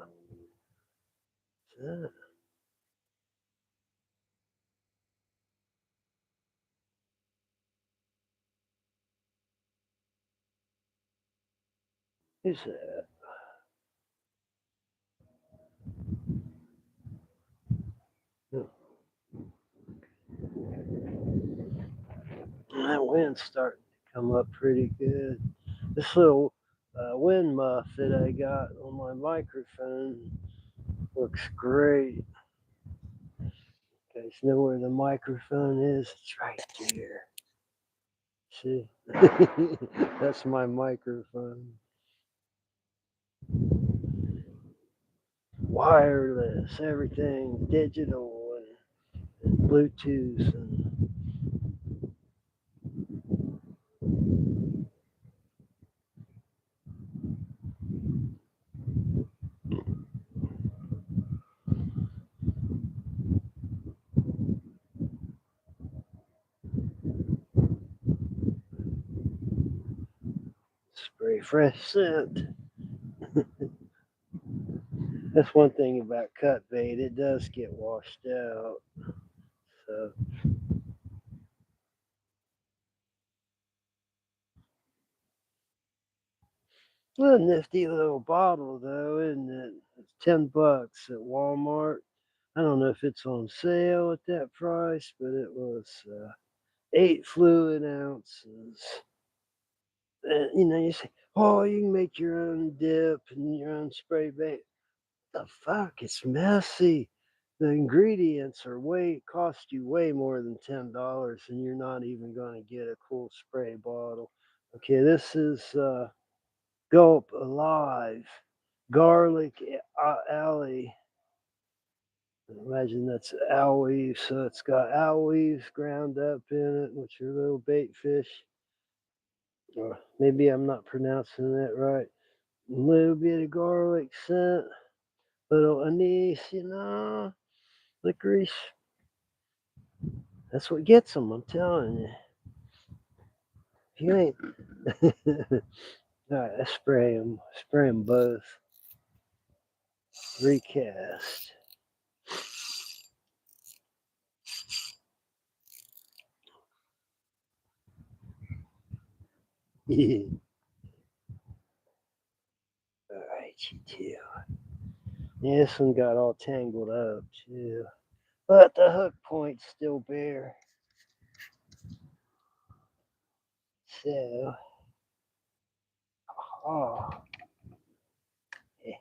Speaker 1: Who's that? Oh, that wind's starting to come up pretty good. This little wind muff that I got on my microphone looks great. You guys know where the microphone is? It's right there. See? That's my microphone. Wireless, everything digital and Bluetooth and spray fresh scent. That's one thing about cut bait, it does get washed out. So a nifty little bottle though, isn't it? It's $10 at Walmart. I don't know if it's on sale at that price, but it was 8 fluid ounces. You say, "Oh, you can make your own dip and your own spray bait." The fuck? It's messy. The ingredients are way cost you way more than $10, and you're not even going to get a cool spray bottle. Okay, this is Gulp Alive. garlic alley. Imagine that's owl leaves, so it's got owl leaves ground up in it, which are little bait fish. Or maybe I'm not pronouncing that right. A little bit of garlic scent, little anise, licorice. That's what gets them, I'm telling you. If you ain't. All right, let's spray them. Spray them both. Recast. Yeah. All right, you too. Yeah, this one got all tangled up too. But the hook point's still bare. So, oh, yeah.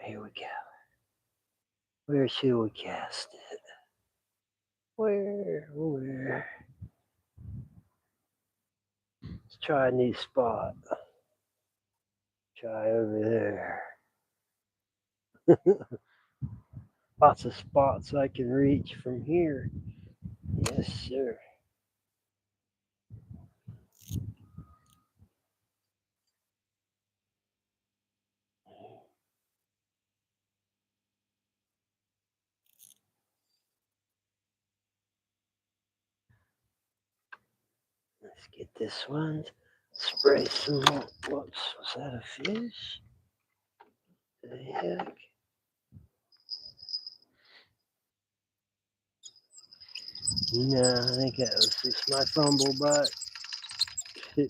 Speaker 1: Here we go. Where should we cast it? Where? Let's try a new spot. Try over there. Lots of spots I can reach from here. Yes, sir. Let's get this one. Spray some more. Whoops, was that a fish? The heck? No, I think that was just my fumble butt. But,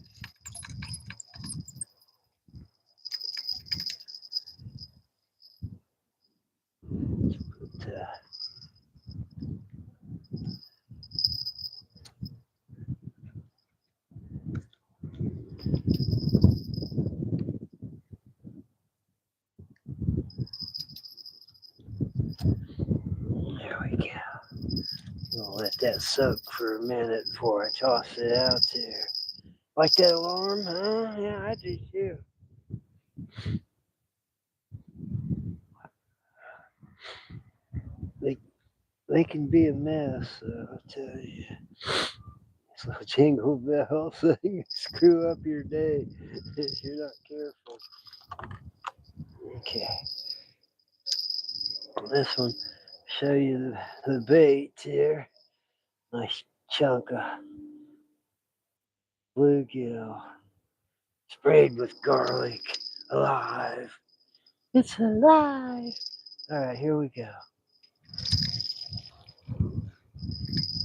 Speaker 1: there we go. I'll let that soak for a minute before I toss it out there. Like that alarm, huh? Yeah, I do too. They, they can be a mess, I'll tell you. This little jingle bell thing screw up your day if you're not careful. Okay, this one show you the bait here. Nice chunk of bluegill sprayed with garlic. Alive. It's alive. All right, here we go.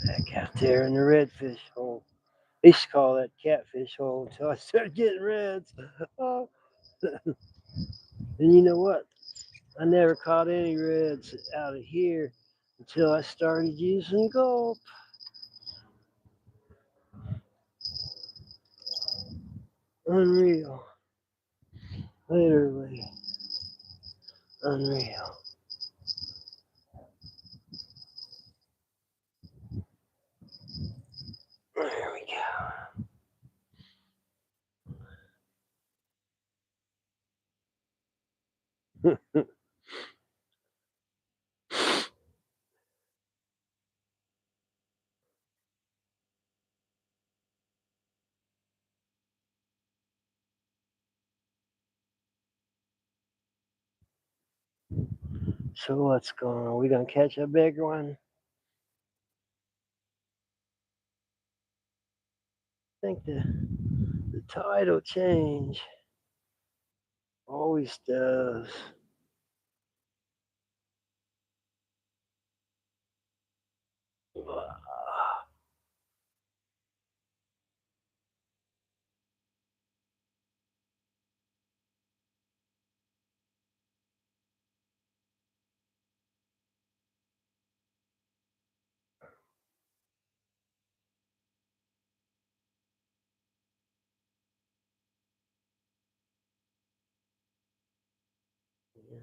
Speaker 1: Back out there in the redfish hole. They used to call that catfish hole until I started getting reds. Oh. And you know what? I never caught any reds out of here until I started using gulp. Unreal. Literally unreal. There we go. So what's going on? Are we gonna catch a big one? I think the tide will change. Always does.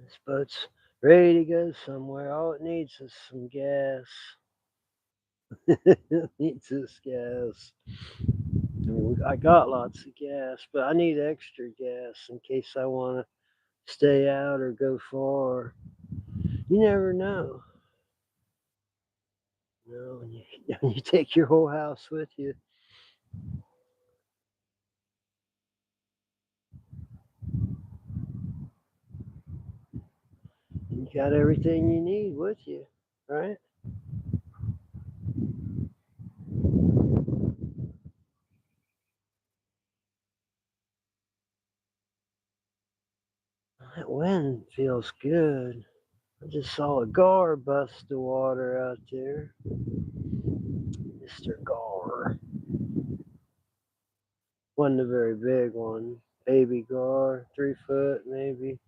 Speaker 1: This boat's ready to go somewhere. All it needs is some gas. It needs this gas. I mean, I got lots of gas, but I need extra gas in case I want to stay out or go far. You never know. You know, when you, when you take your whole house with you, you got everything you need with you, right? That wind feels good. I just saw a gar bust the water out there. Mr. Gar. Wasn't a very big one. Baby gar, 3 foot maybe.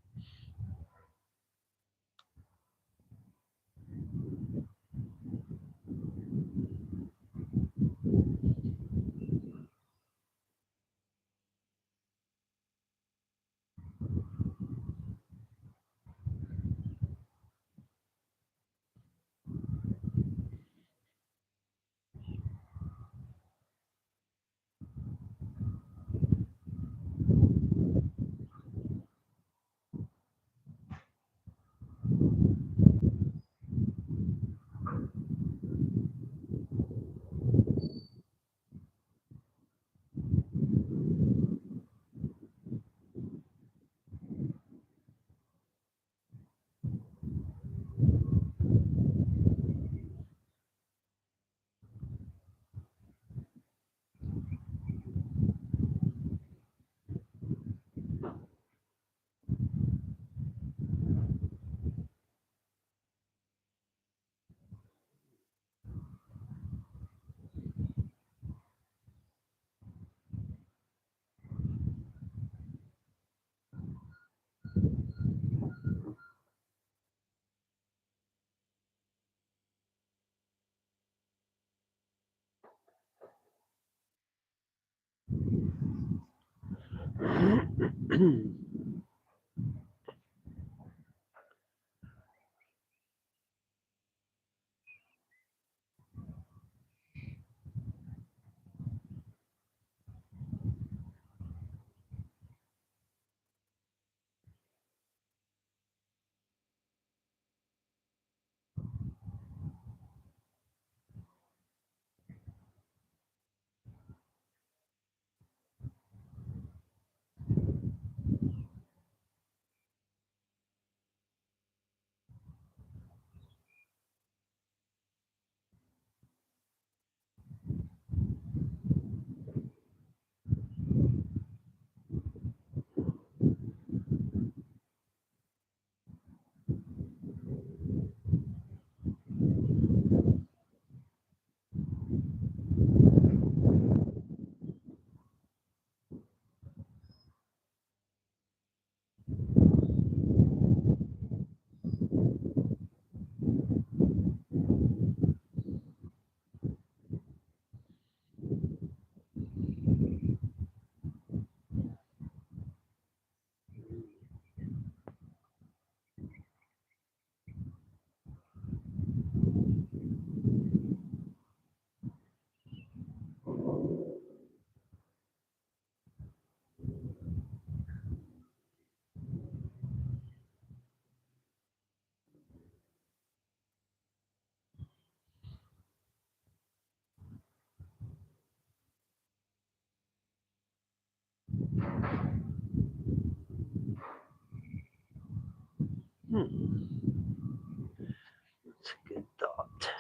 Speaker 1: That's a good thought.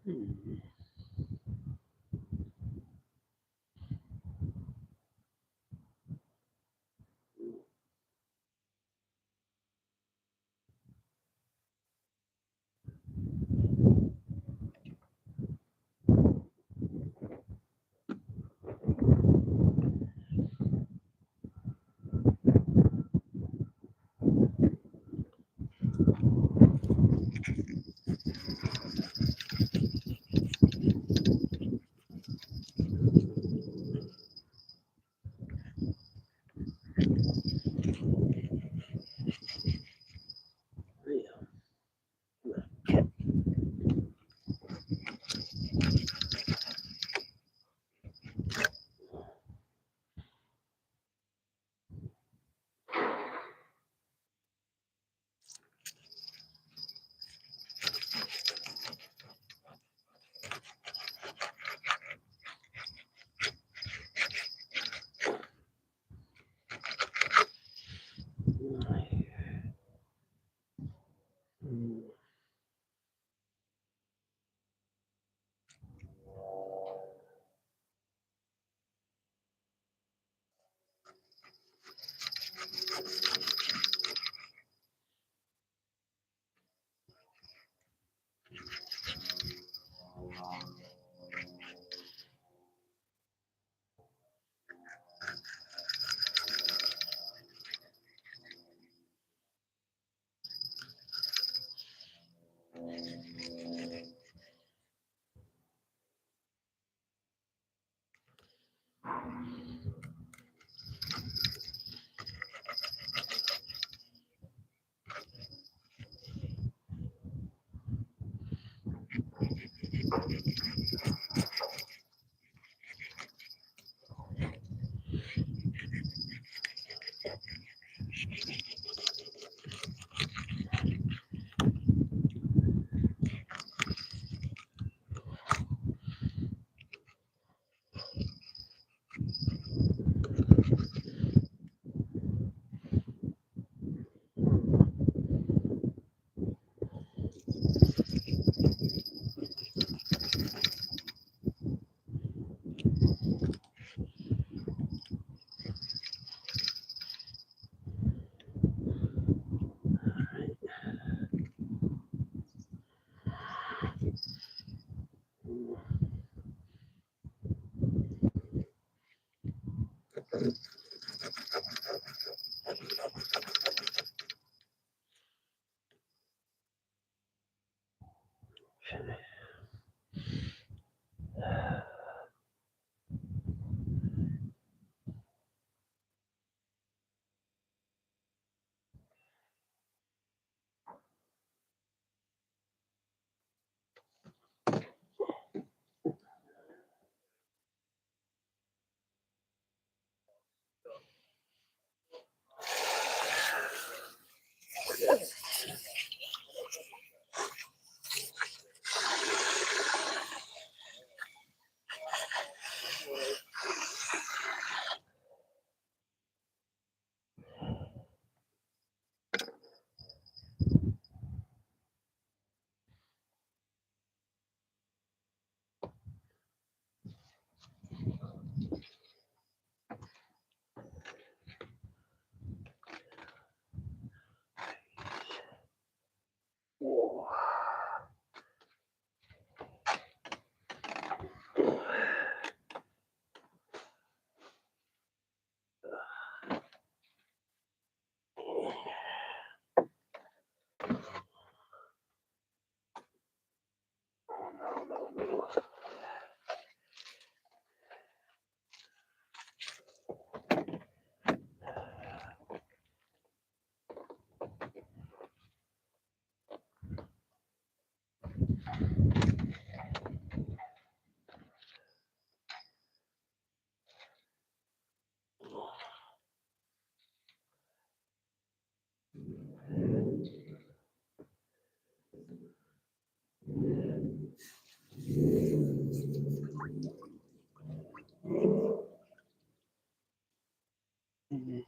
Speaker 1: Hmm. Whoa. Mhm.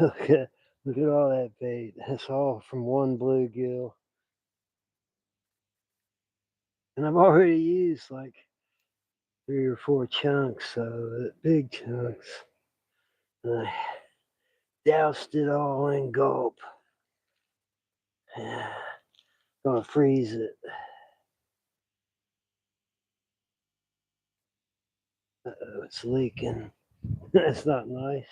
Speaker 1: Look at all that bait. That's all from one bluegill. And I've already used like 3 or 4 chunks, so big chunks. And I doused it all in gulp. Gonna freeze it. Uh-oh, it's leaking. That's not nice.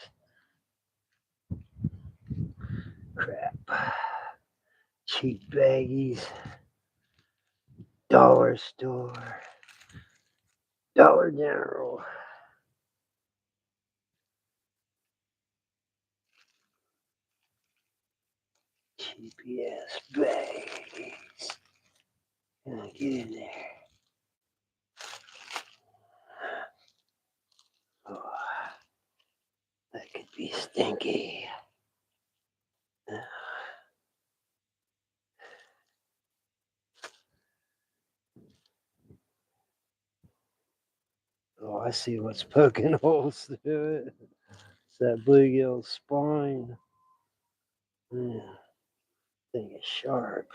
Speaker 1: Crap. Cheap baggies. Dollar store. Dollar General. Cheapy ass baggies. Gonna get in there. Oh, that could be stinky. Oh, I see what's poking holes through it. It's that bluegill spine. Yeah, thing is sharp.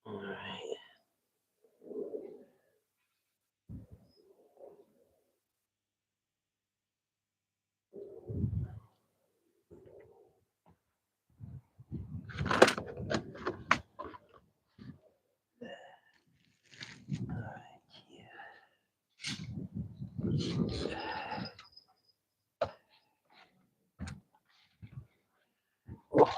Speaker 1: All right. All right. Oh.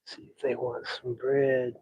Speaker 1: See if they want some bread.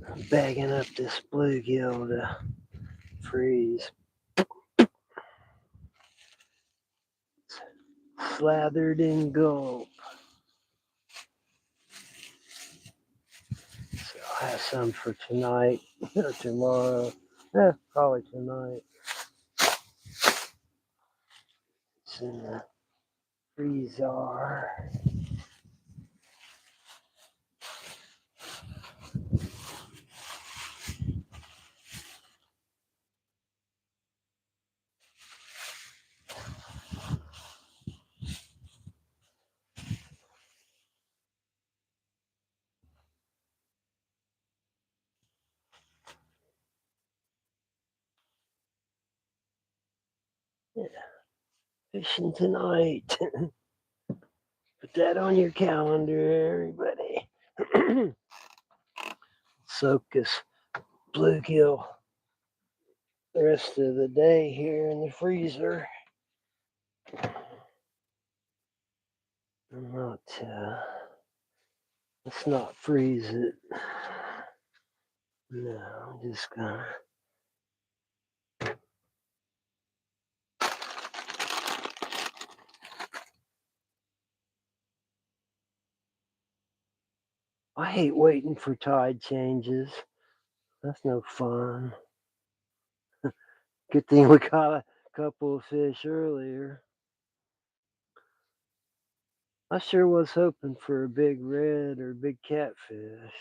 Speaker 1: I'm bagging up this bluegill to freeze. slathered in gulp. So I'll have some for tonight or tomorrow. Probably tonight. It's in the freezer. Yeah, fishing tonight. Put that on your calendar, everybody. Soak this bluegill the rest of the day here in the freezer. Let's not freeze it. No, I'm just gonna. I hate waiting for tide changes. That's no fun. Good thing we caught a couple of fish earlier. I sure was hoping for a big red or big catfish,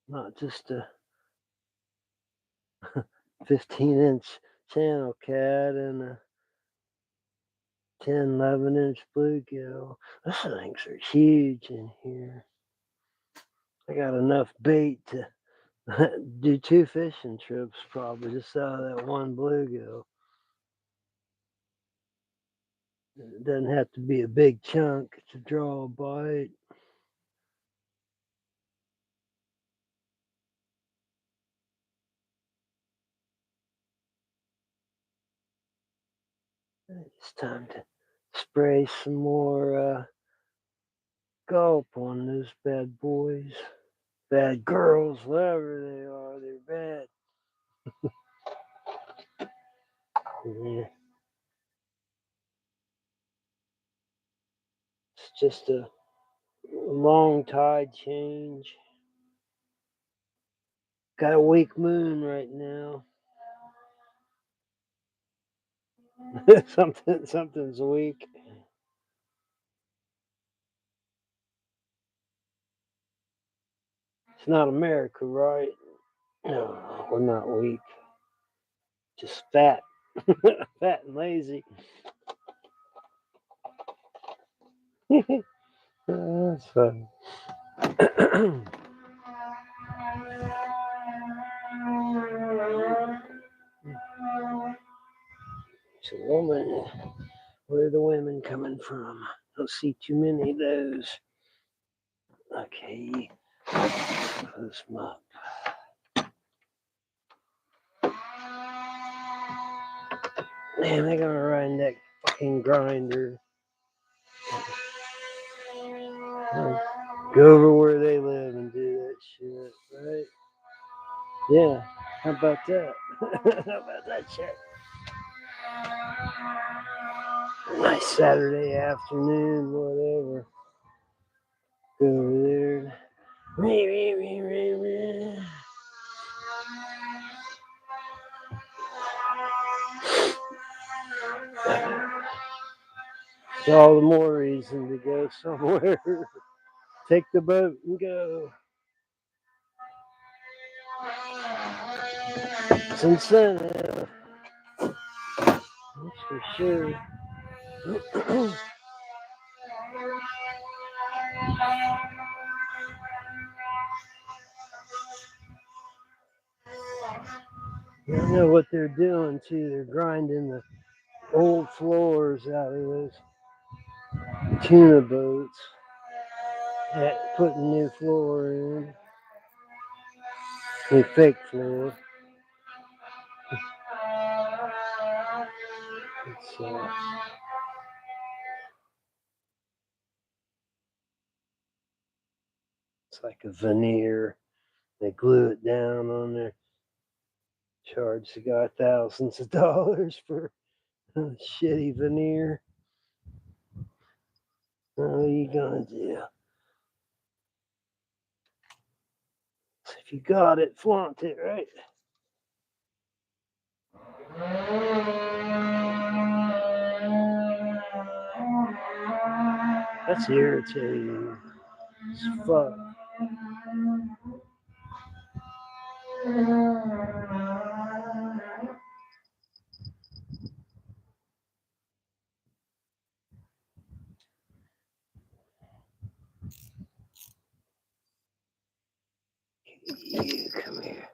Speaker 1: not just a 15-inch channel cat and a 10, 11-inch bluegill. Those things are huge in here. I got enough bait to do 2 fishing trips probably just out of that one bluegill. It doesn't have to be a big chunk to draw a bite. It's time to spray some more gulp on those bad boys. Bad girls, whatever they are, they're bad. Yeah. It's just a long tide change. Got a weak moon right now. Something's weak. It's not America, right? No, we're not weak. Just fat. Fat and lazy. That's funny. It's a woman. Where are the women coming from? Don't see too many of those. Okay, close them up. Man, they're gonna run that fucking grinder. Go over where they live and do that shit, right? Yeah, how about that? How about that shit? Nice Saturday afternoon, whatever. Go over there. It's all the more reason to go somewhere. Take the boat and go. It's incentive, that's for sure. I know what they're doing too. They're grinding the old floors out of those tuna boats, putting new floor in, new fake floor. It's, it's like a veneer. They glue it down on there. Charge the guy thousands of dollars for Shitty veneer. What are you gonna do? So if you got it, flaunt it, right? That's irritating as fuck. You come here.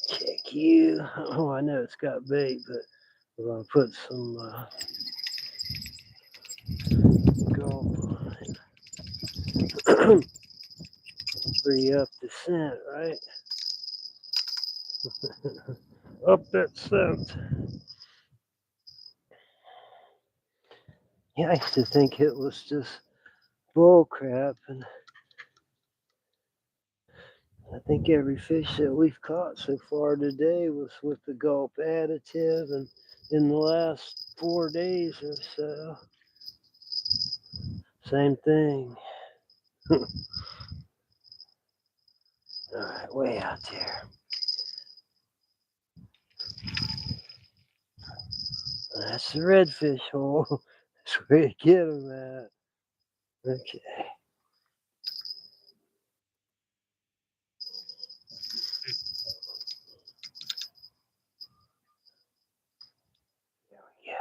Speaker 1: Check you. Oh, I know it's got bait, but we're gonna put some gulp on it. Free up the scent, right? Up that scent. Yeah, I used to think it was just bull crap, and I think every fish that we've caught so far today was with the gulp additive, and in the last 4 days or so, same thing. All right, way out there. That's the redfish hole. That's where you get them at. Okay. Yeah.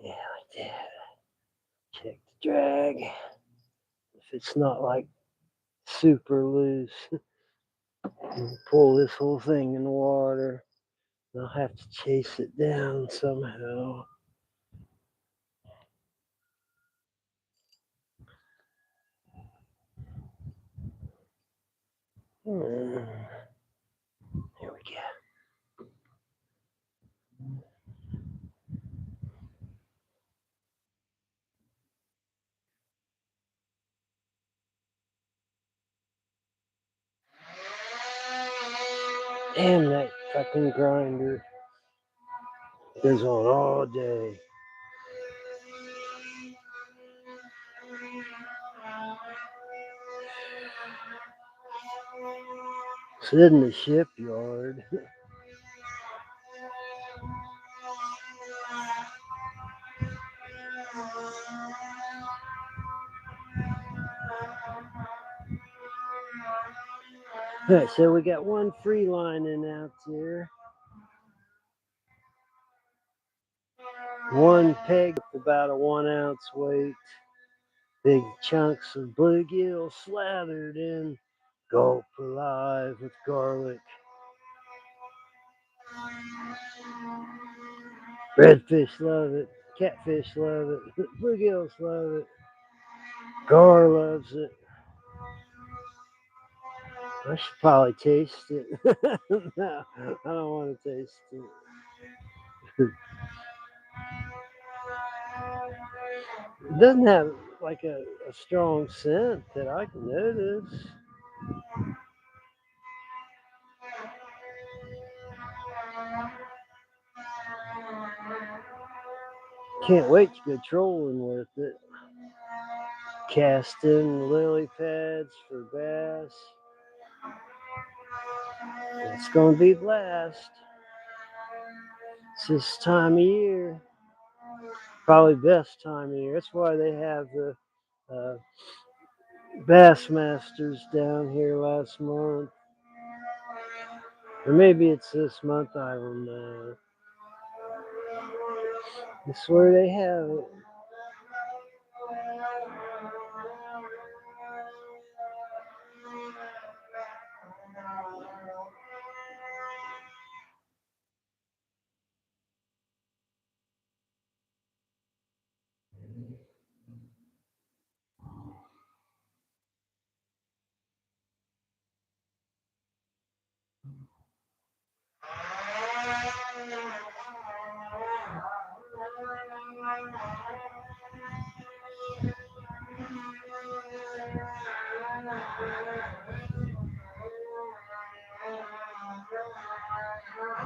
Speaker 1: Yeah, like that. Check the drag. If it's not like super loose, pull this whole thing in the water. I'll have to chase it down somehow. Here we go. Damn, that fucking grinder goes on all day. Sit in the shipyard. Alright, so we got one free lining out there. One peg with about a 1 ounce weight. Big chunks of bluegill slathered in gulp alive with garlic. Redfish love it. Catfish love it. Bluegills love it. Gar loves it. I should probably taste it. No, I don't want to taste it. It doesn't have like a strong scent that I can notice. Can't wait to go trolling with it. Casting lily pads for bass. It's gonna be blast. It's this time of year. Probably best time of year. That's why they have the uh, Bassmasters down here last month. Or maybe it's this month, I don't know. It's where they have it.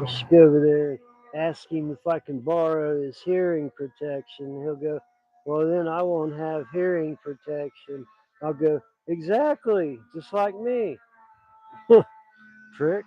Speaker 1: I should go over there and ask him if I can borrow his hearing protection. He'll go, well, then I won't have hearing protection. I'll go, exactly, just like me. Trick.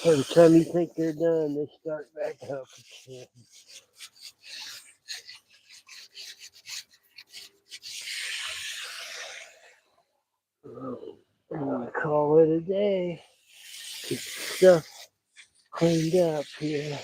Speaker 1: Every time you think they're done, they start back up again. I'm gonna call it a day. Get stuff cleaned up here.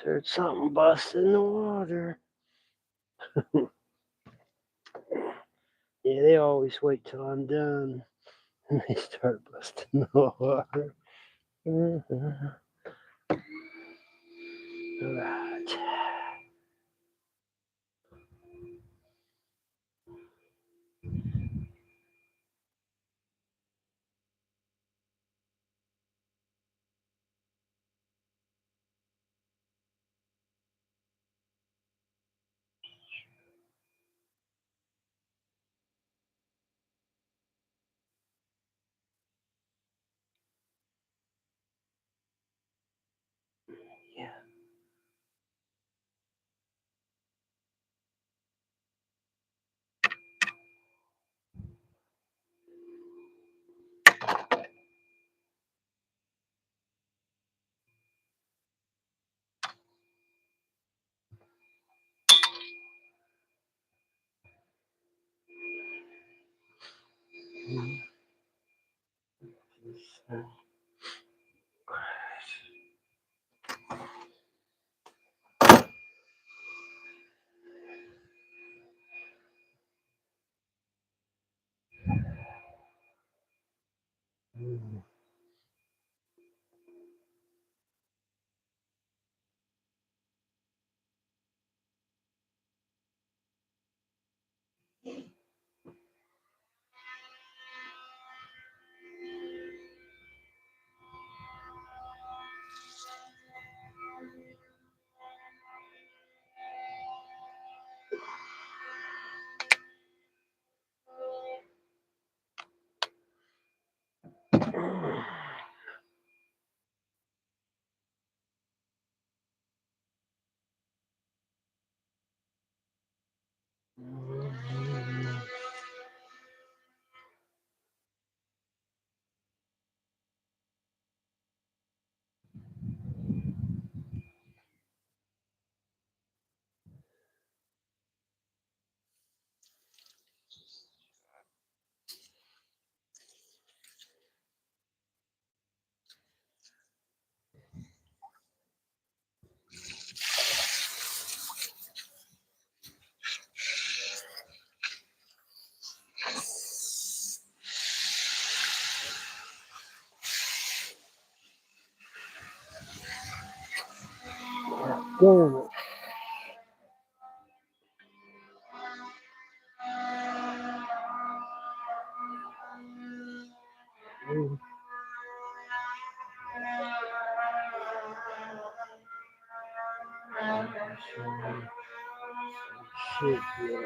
Speaker 1: Heard something bust in the water. Yeah, they always wait till I'm done and they start busting the water. All right. Damn it. Shit, yeah.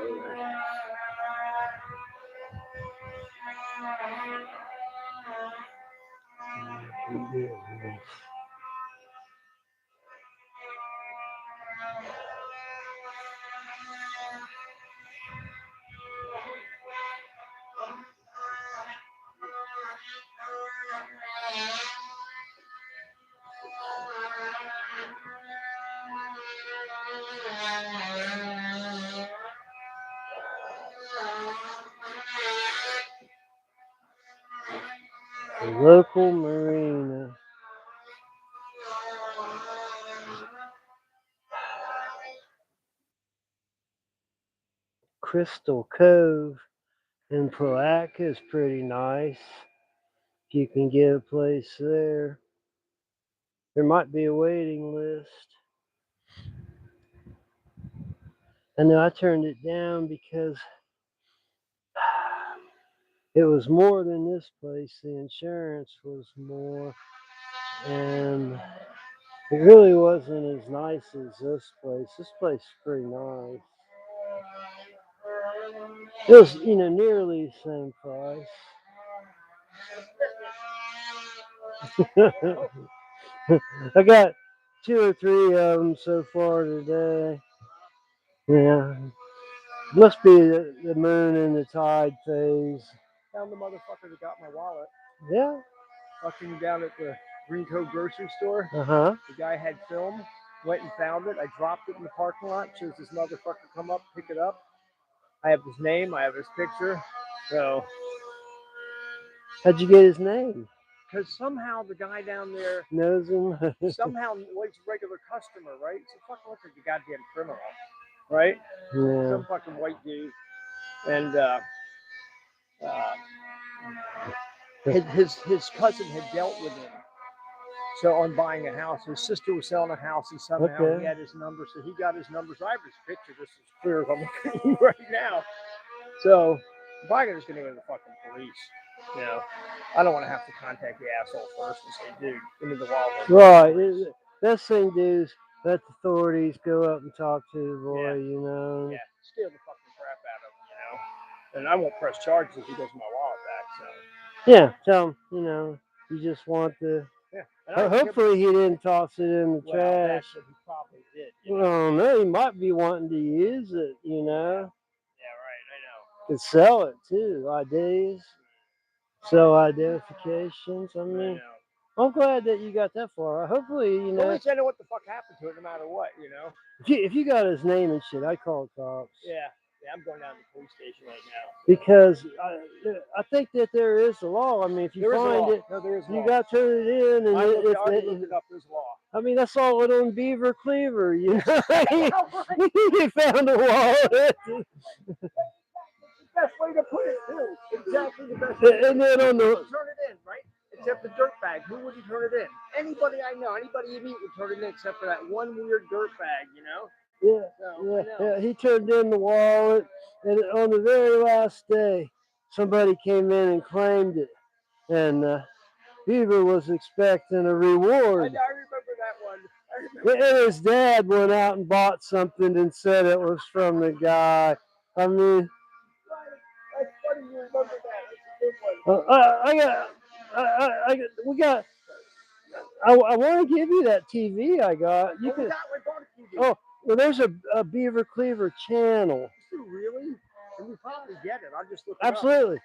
Speaker 1: The local marina. Crystal Cove in Palatka is pretty nice. If you can get a place there. There might be a waiting list. I know I turned it down because it was more than this place. The insurance was more, and it really wasn't as nice as this place. This place is pretty nice. It was, nearly the same price. I got 2 or 3 of them so far today. Yeah. Must be the moon and the tide phase.
Speaker 2: Found the motherfucker that got my wallet.
Speaker 1: Yeah.
Speaker 2: Fucking down at the Green Cove grocery store.
Speaker 1: Uh-huh.
Speaker 2: The guy had film, went and found it. I dropped it in the parking lot. Shows this motherfucker come up, pick it up. I have his name, I have his picture. So
Speaker 1: How'd you get his name?
Speaker 2: because somehow the guy down there
Speaker 1: knows him.
Speaker 2: somehow was a regular customer, right? So fucking looks like a goddamn criminal, right?
Speaker 1: Yeah.
Speaker 2: Some fucking white dude. And his cousin had dealt with him. So on buying a house, his sister was selling a house, and somehow he had his number, so he got his number. So I have his picture just as clear as I'm looking at you right now. So I'm probably just gonna go to the fucking police. You know, I don't want to have to contact the asshole first and say, "Dude, give me the wallet."
Speaker 1: Right. Best thing to do is let the authorities go up and talk to the boy.
Speaker 2: Yeah. Yeah, steal the fucking crap out of him. And I won't press charges if he gives my wallet back. So
Speaker 1: yeah, tell him, you just want the.
Speaker 2: Yeah.
Speaker 1: Hopefully he didn't toss it in the trash.
Speaker 2: He probably did.
Speaker 1: Well, no, he might be wanting to use it.
Speaker 2: Yeah, right. I know.
Speaker 1: Could sell it too. IDs, sell identifications. I mean, I'm glad that you got that far. Hopefully,
Speaker 2: Well, at least I know what the fuck happened to it, no matter what.
Speaker 1: If you got his name and shit, I call the cops.
Speaker 2: Yeah. Yeah, I'm going down to the police station right now.
Speaker 1: Because I think that there is a law. I mean, if you
Speaker 2: There is a
Speaker 1: find
Speaker 2: law.
Speaker 1: it,
Speaker 2: No, there is a
Speaker 1: you
Speaker 2: law.
Speaker 1: got to turn it in. And
Speaker 2: I already looked it up. There's a law.
Speaker 1: I mean, I saw it on Beaver Cleaver. You know, he found a wallet.
Speaker 2: Best way to put it, too. Exactly the best way.
Speaker 1: And then on the
Speaker 2: turn it in, right? Except the dirt bag. Who would he turn it in? Anybody I know, anybody you meet would turn it in, except for that one weird dirt bag, you know.
Speaker 1: Yeah,
Speaker 2: so,
Speaker 1: yeah. He turned in the wallet, and on the very last day, somebody came in and claimed it, and Beaver was expecting a reward.
Speaker 2: I remember that one.
Speaker 1: And his dad went out and bought something and said it was from the guy. I mean,
Speaker 2: that's funny you remember that. That's a good one.
Speaker 1: I want to give you that TV I got. You can. Oh, well, there's a Beaver Cleaver channel.
Speaker 2: Really? And we probably get it. I'll just look it
Speaker 1: Absolutely.
Speaker 2: Up.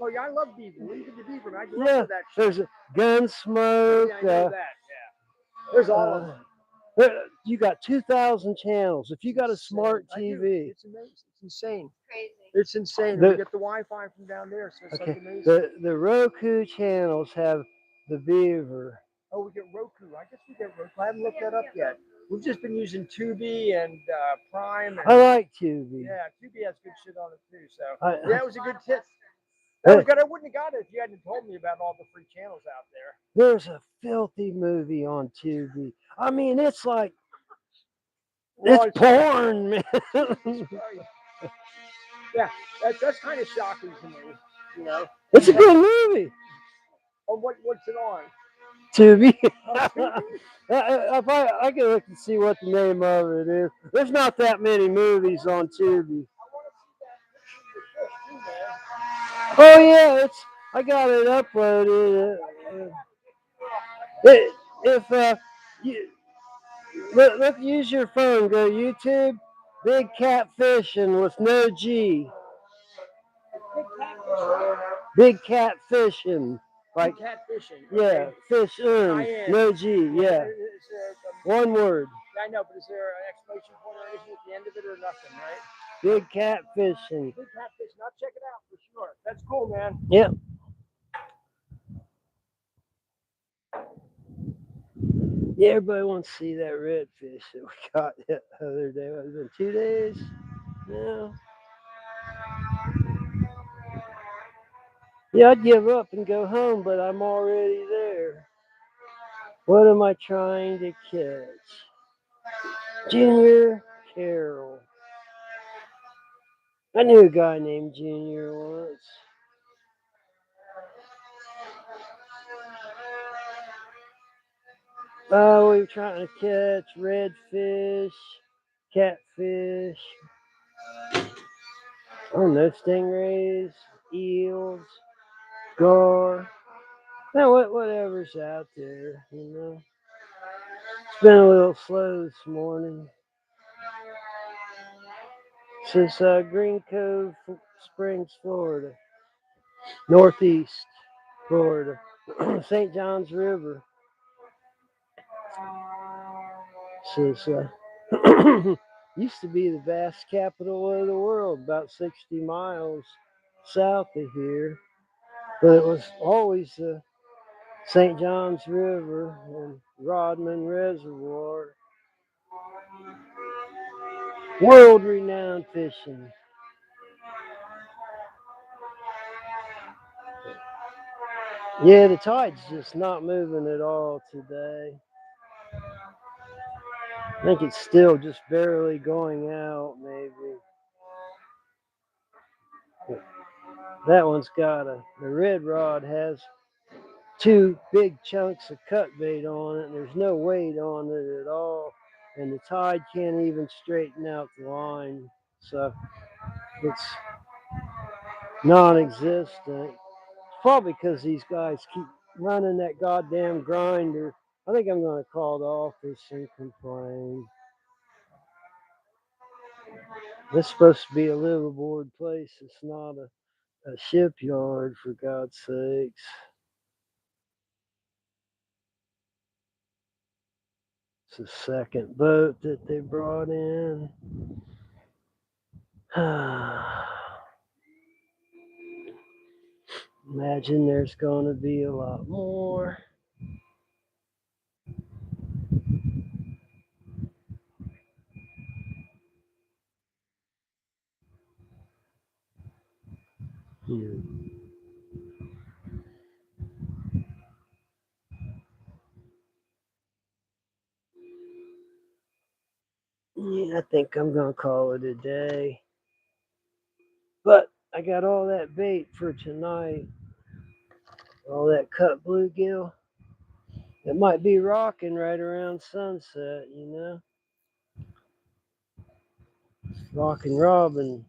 Speaker 2: Oh yeah, I love Beaver. Leave it to Beaver. I grew
Speaker 1: up
Speaker 2: with that.
Speaker 1: There's a Gunsmoke.
Speaker 2: I know that. Yeah. There's all of them.
Speaker 1: You got 2,000 channels. If you got a smart TV,
Speaker 2: it's amazing. It's insane.
Speaker 3: Crazy.
Speaker 2: It's insane. We get the Wi-Fi from down there, so it's
Speaker 1: okay.
Speaker 2: amazing.
Speaker 1: The Roku channels have the Beaver.
Speaker 2: Oh, we get Roku. I guess we get Roku. I haven't looked that up yet. We've just been using Tubi and Prime. And,
Speaker 1: I like Tubi.
Speaker 2: Yeah, Tubi has good shit on it too. So
Speaker 1: yeah,
Speaker 2: it was a good tip. That was good. I wouldn't have got it if you hadn't told me about all the free channels out there.
Speaker 1: There's a filthy movie on Tubi. I mean, it's like it's porn, man.
Speaker 2: Yeah, that's kind of shocking to me. You know,
Speaker 1: it's a good movie.
Speaker 2: Oh, what's it on?
Speaker 1: Tubi. I can look and see what the name of it is. There's not that many movies on Tubi. Oh yeah, I got it uploaded. If look, use your phone. Go YouTube. Big catfishing with no G. Big catfishing. Like
Speaker 2: catfishing.
Speaker 1: Yeah, fish no G. Yeah. One word.
Speaker 2: I know, but is there an exclamation point or anything at the end of it or nothing, right?
Speaker 1: Big catfishing.
Speaker 2: Big catfishing. I'll check it out for sure. That's cool, man.
Speaker 1: Yep. Yeah, everybody wants to see that redfish that we caught the other day. It's been 2 days now. Yeah, I'd give up and go home, but I'm already there. What am I trying to catch? Junior Carroll. I knew a guy named Junior once. Oh, we were trying to catch redfish, catfish. Oh, no stingrays, eels, gar. Now, whatever's out there, you know. It's been a little slow this morning. Since Green Cove Springs, Florida. Northeast Florida. St. John's River. Since used to be the bass capital of the world, about 60 miles south of here. But it was always the St. John's River and Rodman Reservoir. World renowned fishing. Yeah, the tide's just not moving at all today. I think it's still just barely going out, maybe. That one's got the red rod has 2 big chunks of cut bait on it, and there's no weight on it at all. And the tide can't even straighten out the line. So it's non existent. It's probably because these guys keep running that goddamn grinder. I think I'm going to call the office and complain. This is supposed to be a liveaboard place. It's not a shipyard, for God's sakes. It's the second boat that they brought in. Imagine there's going to be a lot more. Yeah, I think I'm going to call it a day. But I got all that bait for tonight. All that cut bluegill. It might be rocking right around sunset, you know? Rockin' Robin.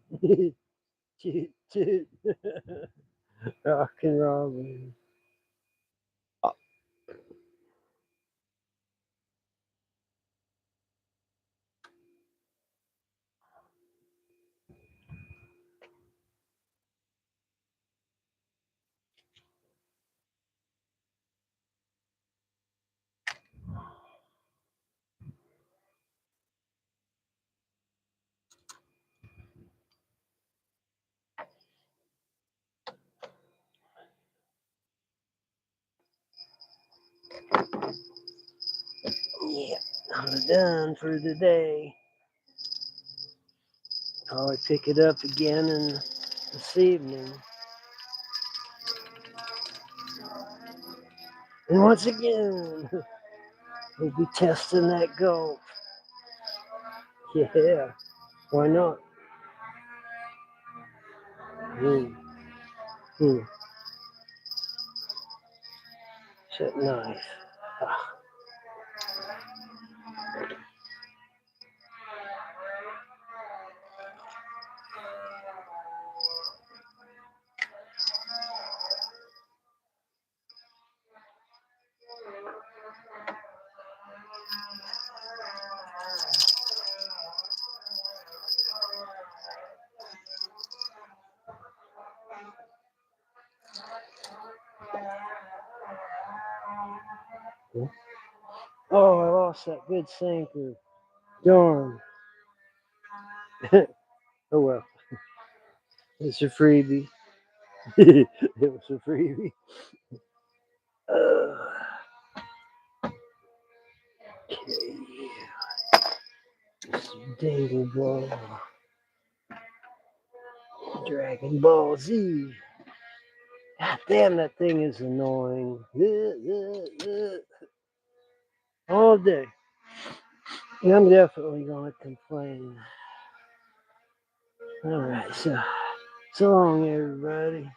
Speaker 1: Toot, toot. Rockin' Robin. Yeah, I'm done for the day. Probably pick it up again this evening. And once again, we'll be testing that gulp. Yeah, why not? Mm. Mm. Shit, nice. Ah. Oh, I lost that good sinker. Darn. Oh well, it's a freebie. It was a freebie. Okay. Dingle Ball. Dragon Ball Z. God damn, that thing is annoying. All day. And I'm definitely going to complain. Alright, so long, everybody.